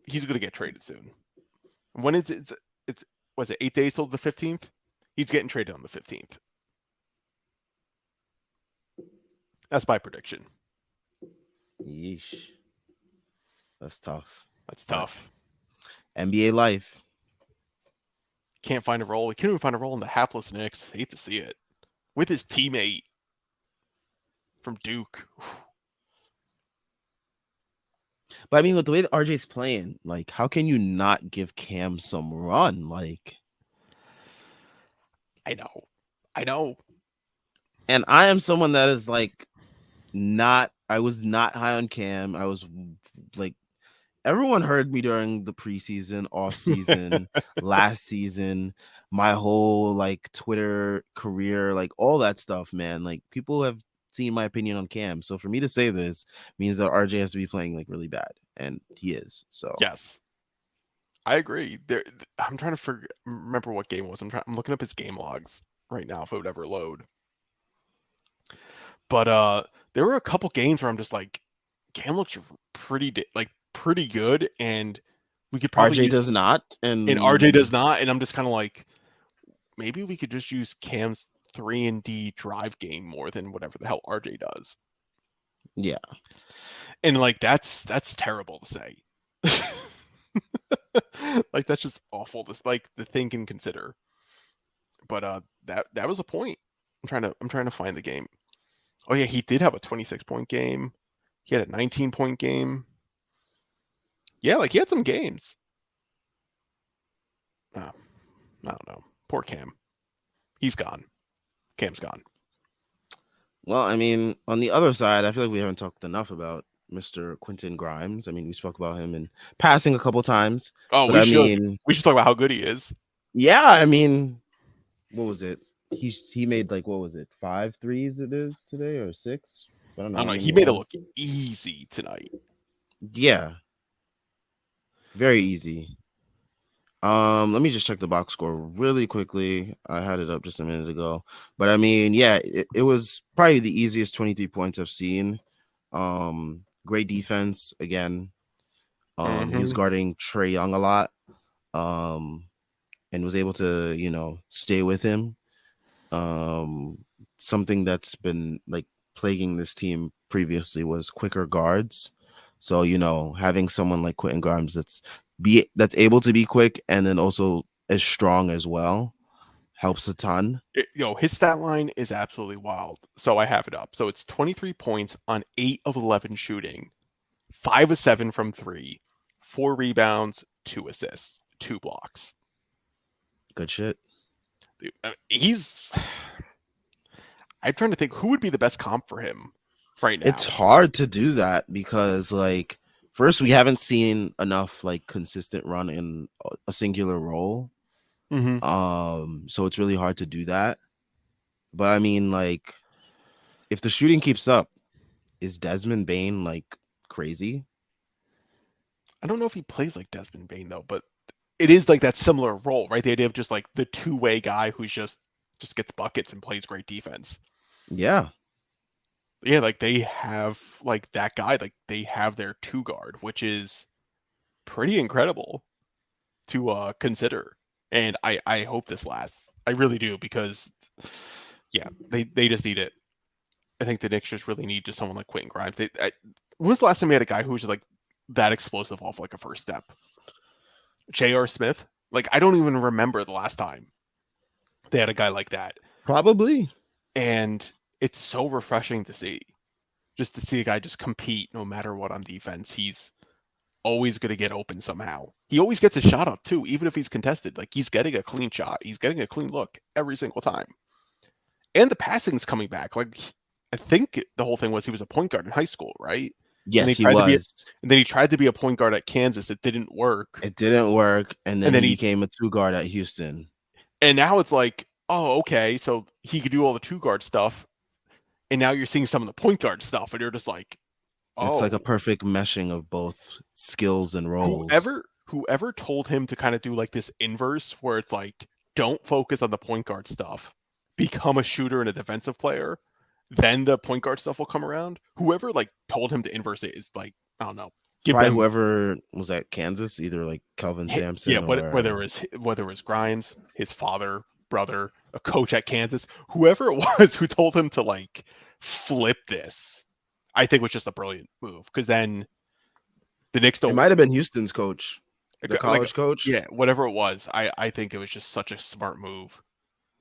He's gonna get traded soon. When is it? It's was it 8 days till the 15th? He's getting traded on the 15th. That's my prediction. Yeesh. That's tough. That's But tough. NBA life. Can't find a role. He can't even find a role in the hapless Knicks. Hate to see it. With his teammate from Duke. But I mean, with the way that RJ's playing, like, how can you not give Cam some run? Like, I know. I know. and I am someone that is like not. I was not high on Cam. I was like, everyone heard me during the preseason, off season, last season, my whole like Twitter career, like all that stuff, man. Like people have seen my opinion on Cam. So for me to say this means that RJ has to be playing like really bad, and he is. So Yes. I agree. I'm trying to remember what game it was. I'm looking up his game logs right now if it would ever load. But there were a couple games where I'm just like, Cam looks pretty good, and we could probably RJ use, does not, and RJ and does not, and I'm just kind of like, maybe we could just use Cam's 3-and-D drive game more than whatever the hell RJ does. yeah. And like that's terrible to say. Like that's just awful to like the think and consider. But that was a point. I'm trying to find the game. Oh yeah, he did have a 26-point game. He had a 19-point game. Yeah, like he had some games. Oh, I don't know. Poor Cam. He's gone. Cam's gone. Well, I mean, on the other side, I feel like we haven't talked enough about Mr. Quentin Grimes. I mean, we spoke about him in passing a couple times, Oh, but I mean, we should talk about how good he is. yeah, I mean, what was it? He made like what was it? 5 threes it is today or 6? I don't I know don't how know. many He it made it look was. easy tonight. Yeah, very easy. Let me just check the box score really quickly. I had it up just a minute ago. But I mean, yeah, it was probably the easiest 23 points I've seen. Great defense again. He was Mm-hmm. guarding Trey Young a lot. And was able to, stay with him. Um, Something that's been like plaguing this team previously was quicker guards. So, having someone like Quentin Grimes that's able to be quick and then also as strong as well helps a ton. His stat line is absolutely wild. So I have it up. So it's 23 points on 8 of 11 shooting, 5 of 7 from 3, 4 rebounds, 2 assists, 2 blocks. Good shit. He's. I'm trying to think who would be the best comp for him right It's now. hard to do that because like first we haven't seen enough like consistent run in a singular role. Mm-hmm. So it's really hard to do that. But I mean, like, if the shooting keeps up, is Desmond Bain like crazy? I don't know if he plays like Desmond Bain though, but it is like that similar role, right? The idea of just like the two-way guy who's just gets buckets and plays great defense. Yeah. Yeah, like they have like that guy, like they have their two guard, which is pretty incredible to consider. And I hope this lasts. I really do because yeah, they just need it. I think the Knicks just really need just someone like Quentin Grimes. When was the last time we had a guy who was like that explosive off like a first step? J.R. Smith? Like I don't even remember the last time they had a guy like that. Probably. And it's so refreshing to see. Just to see a guy just compete no matter what on defense. He's always going to get open somehow. He always gets a shot up too, even if he's contested. Like he's getting a clean shot. He's getting a clean look every single time. And the passing's coming back. Like I think the whole thing was he was a point guard in high school, right? And Yes, he he tried to be, was. and then he tried to be a point guard at Kansas. It didn't work. It didn't work, and then And then he became a two guard at Houston. and now it's like, oh, okay, so he could do all the two guard stuff, and now you're seeing some of the point guard stuff, and you're just like, It's like oh, a perfect meshing of both skills and roles. whoever told him to kind of do like this inverse where it's like, don't focus on the point guard stuff, become a shooter and a defensive player, then the point guard stuff will come around. Whoever like told him to inverse it is like, I don't know, give Probably them whoever was at Kansas, either like Kelvin yeah, Sampson whether or it was Grimes, his father, brother, a coach at Kansas, whoever it was who told him to like flip this, I think was just a brilliant move because then the Knicks it don't. might have been Houston's coach. The Like, college coach. yeah, whatever it was, I think it was just such a smart move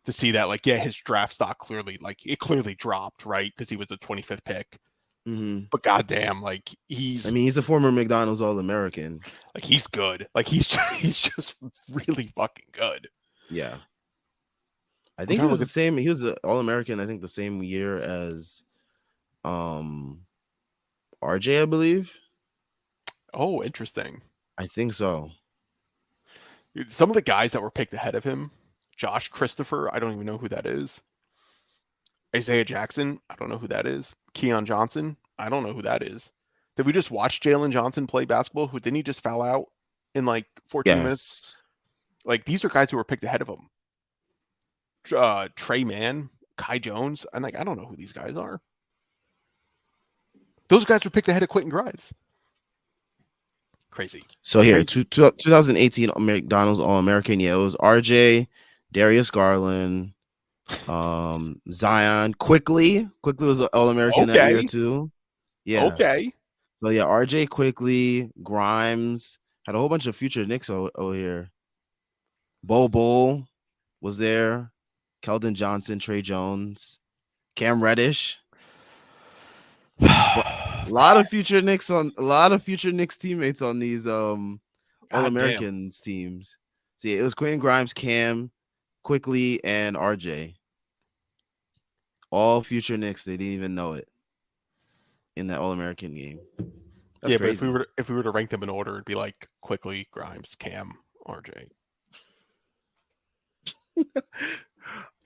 to see that. Like, yeah, his draft stock clearly, like, it clearly dropped, right? Because he was the 25th pick. Hmm. But goddamn, like I mean, he's a former McDonald's All American. he's good. Like he's just really fucking good. Yeah, I I'm think he trying to was look the at. same. He was the All American. I think the same year as um RJ, I believe. Oh, interesting. I think so. Some of the guys that were picked ahead of him, Josh Christopher, I don't even know who that is. Isaiah Jackson, I don't know who that is. Keon Johnson, I don't know who that is. Did we just watch Jalen Johnson play basketball? Who didn't he just foul out in like 14 minutes? Yes. Like these are guys who were picked ahead of him. Trey Mann, Kai Jones, and like I don't know who these guys are. Those guys were picked ahead of Quentin Grimes. Crazy. So here, Crazy. 2018 McDonald's All American. Yeah, it was RJ, Darius Garland, Zion. Quickly was an All American that year Okay. too. Yeah. Okay. So yeah, RJ quickly, Grimes had a whole bunch of future Knicks over here. Bo was there. Keldon Johnson, Trey Jones, Cam Reddish. But a lot of future Knicks teammates on these All God damn. Americans teams. See, it was Quentin Grimes, Cam, Quickly, and RJ. All future Knicks. They didn't even know it in that All American game. That's Yeah, but if we crazy. were if we were to rank them in order, it'd be like Quickly, Grimes, Cam, RJ.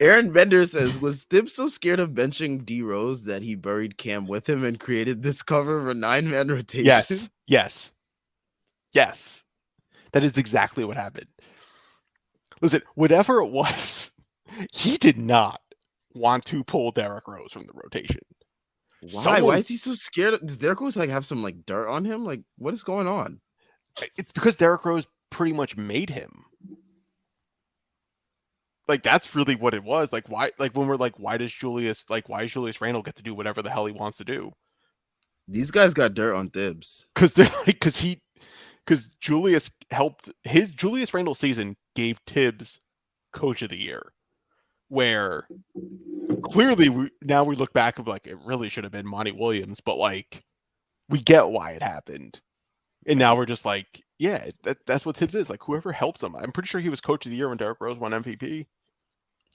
Aaron Bender says, was Thibs so scared of benching D Rose that he buried Cam with him and created this cover of a 9-man rotation? Yes. Yes. Yes. That is exactly what happened. Listen, whatever it was, he did not want to pull Derrick Rose from the rotation. Why? Why Someone, is he so scared? Does Derrick Rose like have some like dirt on him? Like, what is going on? it's because Derrick Rose pretty much made him. Like that's really what it was. Like why? Like when we're like, why does Julius Randle get to do whatever the hell he wants to do? These guys got dirt on Thibs. Because they're like, because Julius Randle season gave Tibbs Coach of the Year, where clearly now we look back and be like it really should have been Monty Williams, but like we get why it happened, and now we're just like, yeah, that's what Tibbs is. Like whoever helps him, I'm pretty sure he was Coach of the Year when Derrick Rose won MVP.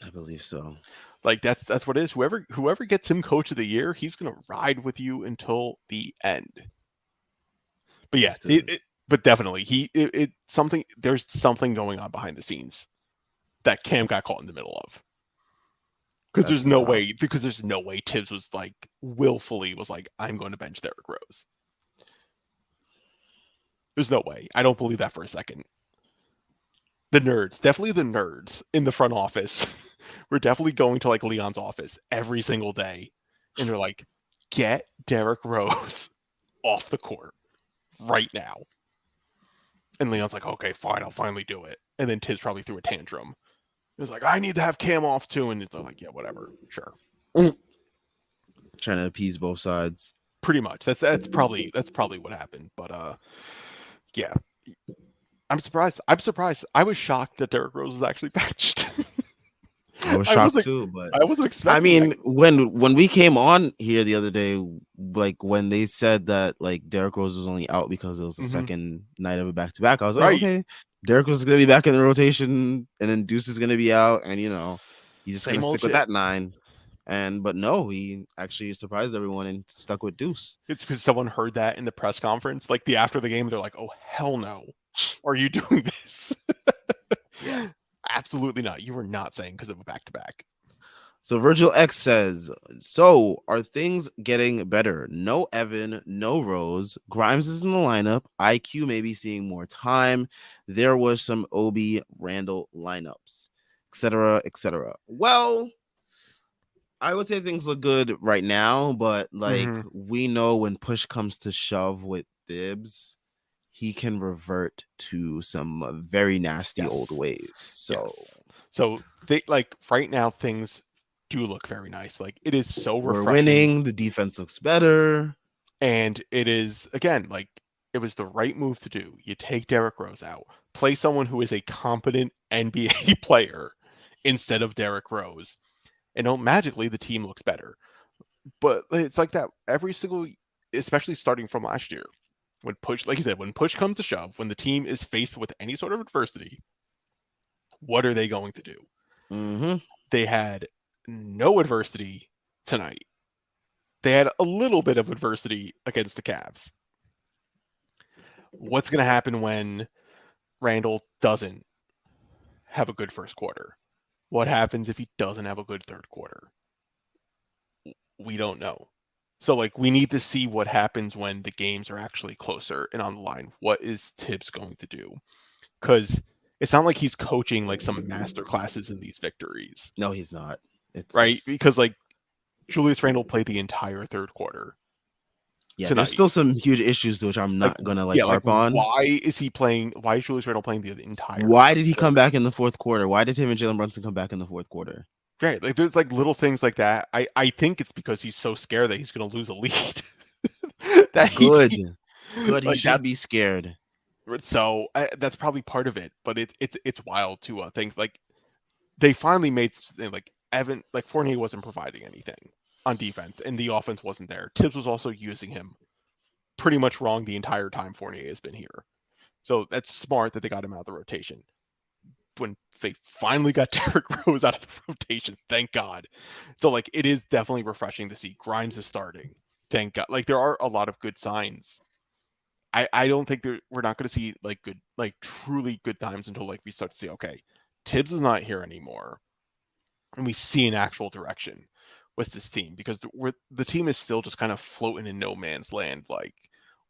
I believe so. Like that's what it is. Whoever gets him Coach of the Year, he's gonna ride with you until the end. But yeah, but definitely something. There's something going on behind the scenes that Cam got caught in the middle of. Because there's That's no tough. way. Because there's no way Tibbs was like willfully was like, I'm going to bench Derrick Rose. There's no way. I don't believe that for a second. The nerds, definitely the nerds in the front office, we're definitely going to like Leon's office every single day, and they're like, get Derrick Rose off the court right now. And Leon's like, okay, fine, I'll finally do it. And then Tibbs probably threw a tantrum. It was like, I need to have Cam off too. And it's like, yeah, whatever, sure. Trying to appease both sides. Pretty much. That's probably what happened. But yeah. I'm surprised. I was shocked that Derrick Rose was actually benched. I was shocked too, but I wasn't I expecting mean, that. when we came on here the other day, like when they said that like Derrick Rose was only out because it was the second night of a back to back, I was like, Right. okay, Derrick Rose is gonna be back in the rotation, and then Deuce is gonna be out, and he's just Same gonna old stick with shit. that 9. But no, he actually surprised everyone and stuck with Deuce. It's because someone heard that in the press conference, like after the game, they're like, "Oh hell no, are you doing this?" Yeah. Absolutely not. You were not saying because of a back to back. So Virgil X says, so are things getting better? No Evan, no Rose. Grimes is in the lineup. IQ may be seeing more time. There was some Obi Randall lineups, etc., etc. Well, I would say things look good right now, but like we know when push comes to shove with Thibs, he can revert to some very nasty old ways. So, like right now things do look very nice. Like it is so refreshing. We're winning. The defense looks better, and it is again like it was the right move to do. You take Derrick Rose out, play someone who is a competent NBA player instead of Derrick Rose, and magically the team looks better. But it's like that every single, especially starting from last year, when push, like you said, when push comes to shove, when the team is faced with any sort of adversity, what are they going to do? Mm-hmm. They had no adversity tonight. They had a little bit of adversity against the Cavs. What's going to happen when Randall doesn't have a good first quarter? What happens if he doesn't have a good third quarter? We don't know. So like we need to see what happens when the games are actually closer and on the line. What is Tibbs going to do? Because it's not like he's coaching like some master classes in these victories, No, he's not. right? It's Because like Julius Randle played the entire third quarter yeah. There's tonight. still some huge issues which I'm Like not gonna like yeah, like harp on. why is he playing? Why is Julius Randle playing the entire Why third did he come quarter? back in the fourth quarter? Why did him and Jalen Brunson come back in the fourth quarter? Right, like there's like little things like that. I think it's because he's so scared that he's going to lose a lead. that Good, good. He like should that's be scared. so that's probably part of it. But it's wild too. Things like they finally made like Evan like Fournier wasn't providing anything on defense, and the offense wasn't there. Tibbs was also using him pretty much wrong the entire time Fournier has been here. So that's smart that they got him out of the rotation. When they finally got Derrick Rose out of the rotation, thank God. So like it is definitely refreshing to see Grimes is starting. Thank God. Like there are a lot of good signs. I don't think we're not going to see like good like truly good times until like we start to see okay, Tibbs is not here anymore, and we see an actual direction with this team because the team is still just kind of floating in no man's land. Like,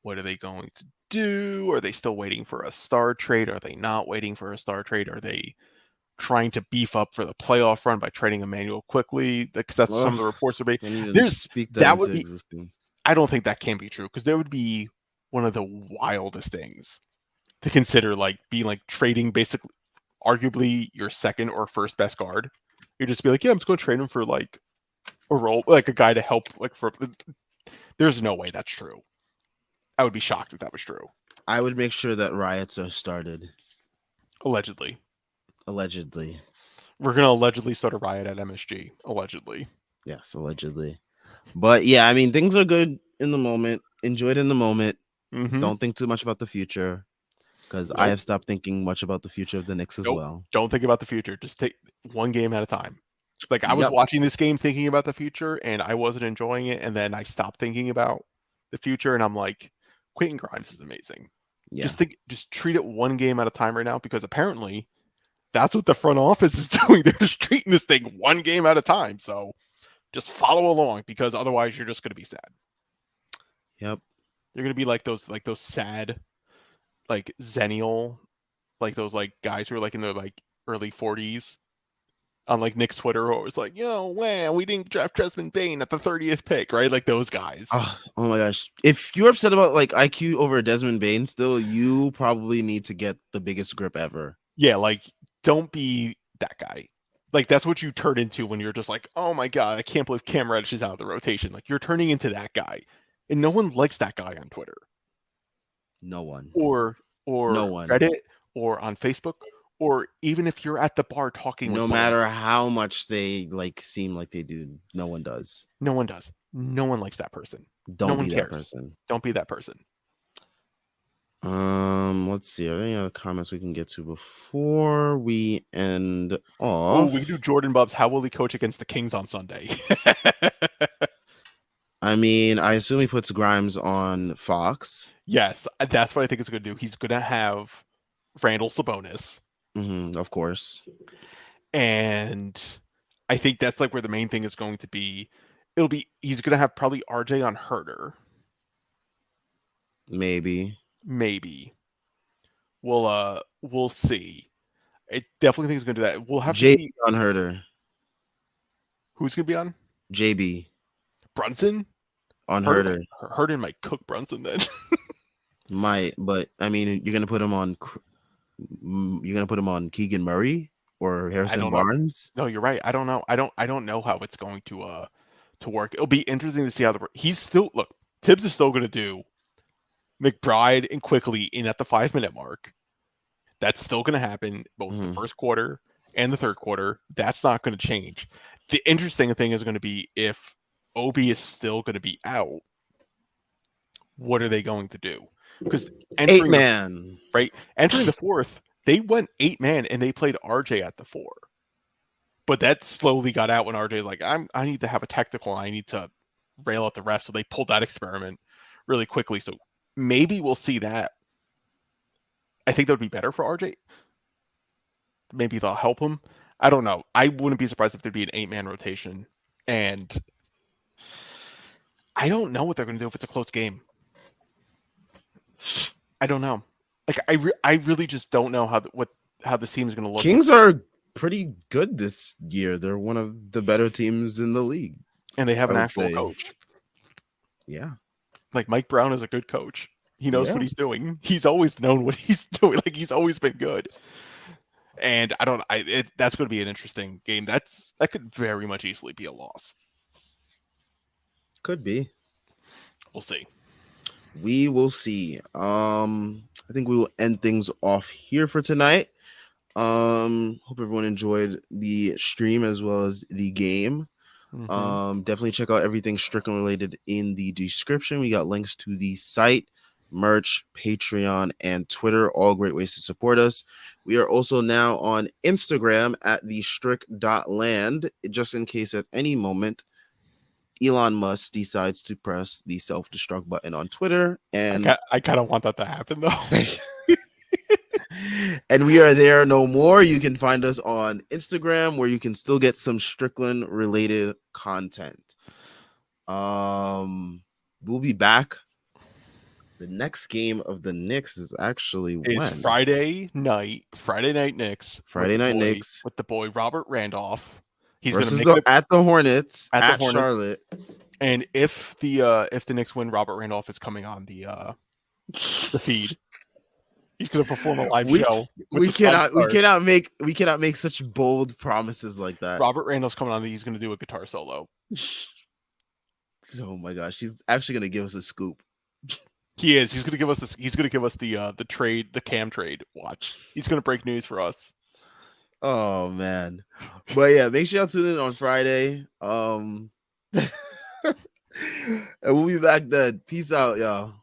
what are they going to do? Are they still waiting for a star trade? Are they not waiting for a star trade? Are they trying to beef up for the playoff run by trading Emmanuel quickly? Because that's some Ugh, of the reports are being. don't even There's speak that that would into be. existence. I don't think that can be true because there would be one of the wildest things to consider, like being like trading basically, arguably your second or first best guard. You just be like, yeah, I'm just going to trade him for like a role, like a guy to help. Like for, there's no way that's true. I would be shocked if that was true. I would make sure that riots are started. Allegedly, Allegedly. we're gonna allegedly start a riot at MSG. Allegedly. Yes, allegedly. But yeah, I mean, things are good in the moment. Enjoy it in the moment. Mm-hmm. Don't think too much about the future because I Nope. have stopped thinking much about the future of the Knicks as Nope. well. Don't think about the future. Just take one game at a time. Like I was Yep. watching this game thinking about the future and I wasn't enjoying it, and then I stopped thinking about the future and I'm like, Quentin Grimes is amazing. Yeah. Just treat it one game at a time right now because apparently that's what the front office is doing. They're just treating this thing one game at a time. So just follow along because otherwise you're just going to be sad. Yep. You're going to be like those sad like Zennial, like those like guys who are like in their like early 40s on like Nick's Twitter who was like, yo, man, we didn't draft Desmond Bain at the 30th pick, right? Like those guys. Oh my gosh. If you're upset about like IQ over Desmond Bain still, you probably need to get the biggest grip ever. Yeah, like don't be that guy. Like that's what you turn into when you're just like, oh my god, I can't believe Cam Reddish is out of the rotation. Like you're turning into that guy, and no one likes that guy on Twitter No one. or No or one. Reddit or on Facebook or even if you're at the bar talking with No someone. matter how much they like seem like they do, no one does. No one does. No one likes that person. No Don't one be that cares. person. Don't be that person. Let's see. Are there any other comments we can get to before we end Oh, we can off? do Jordan Bubs. How will he coach against the Kings on Sunday? I mean, I assume he puts Grimes on Fox. Yes, that's what I think it's going to do. He's going to have Randall Sabonis. Of course. And I think that's like where the main thing is going to be. He's going to have probably RJ on Herder. Maybe. Maybe. We'll see. I definitely think he's going to do that. We'll have to JB see on Herder. who's going to be on. JB Brunson? on Herder. Herder might cook Brunson then. Might, but I mean, you're gonna put him on. You're gonna put him on Keegan Murray or I Harrison don't know. Barnes. No, you're right. I don't know. I don't know how it's going to work. It'll be interesting to see how he's still look. Tibbs is still going to do McBride and Quickly in at the 5-minute mark. That's still going to happen both the Mhm. first quarter and the third quarter. That's not going to change. The interesting thing is going to be if Obi is still going to be out, what are they going to do? Because Eight entering the man. entering the fourth, they went 8-man and they played RJ at the 4. But that slowly got out when RJ like, I need to have a technical. I need to rail out the rest. So they pulled that experiment really quickly. So maybe we'll see that. I think that would be better for RJ. Maybe they'll help him. I don't know. I wouldn't be surprised if there'd be an 8-man rotation. And I don't know what they're going to do if it's a close game. I don't know. Like I really just don't know how this team is going to look. Kings are pretty good this year. They're one of the better teams in the league. And they have I an would actual say. coach. Yeah. Like Mike Brown is a good coach. He knows what Yeah. he's doing. He's always known what he's doing. Like he's always been good. And I don't. That's going to be an interesting game. That could very much easily be a loss. Could be. We'll see. We will see. I think we will end things off here for tonight. Hope everyone enjoyed the stream as well as the game. Definitely check out everything Strickland related in the description. We got links to the site, merch, Patreon, and Twitter, all great ways to support us. We are also now on Instagram at the strick.land, just in case at any moment Elon Musk decides to press the self-destruct button on Twitter. And I kind of want that to happen though. and we are there no more. You can find us on Instagram where you can still get some Strickland related content. We'll be back. The next game of the Knicks is actually when? Friday night Knicks. Friday night Knicks with the boy Robert Randolph. He's going to versus make it at the Hornets at the Hornets. Charlotte. And if the Knicks win, Robert Randolph is coming on the feed. He's going to perform a live show. We cannot make such bold promises like that. Robert Randolph's coming on. He's going to do a guitar solo. Oh my gosh, he's actually going to give us a scoop. He is. He's going to give us this. He's going to give us the trade, the Cam trade. Watch. He's going to break news for us. Oh man, but yeah, make sure y'all tune in on Friday. And we'll be back then. Peace out, y'all.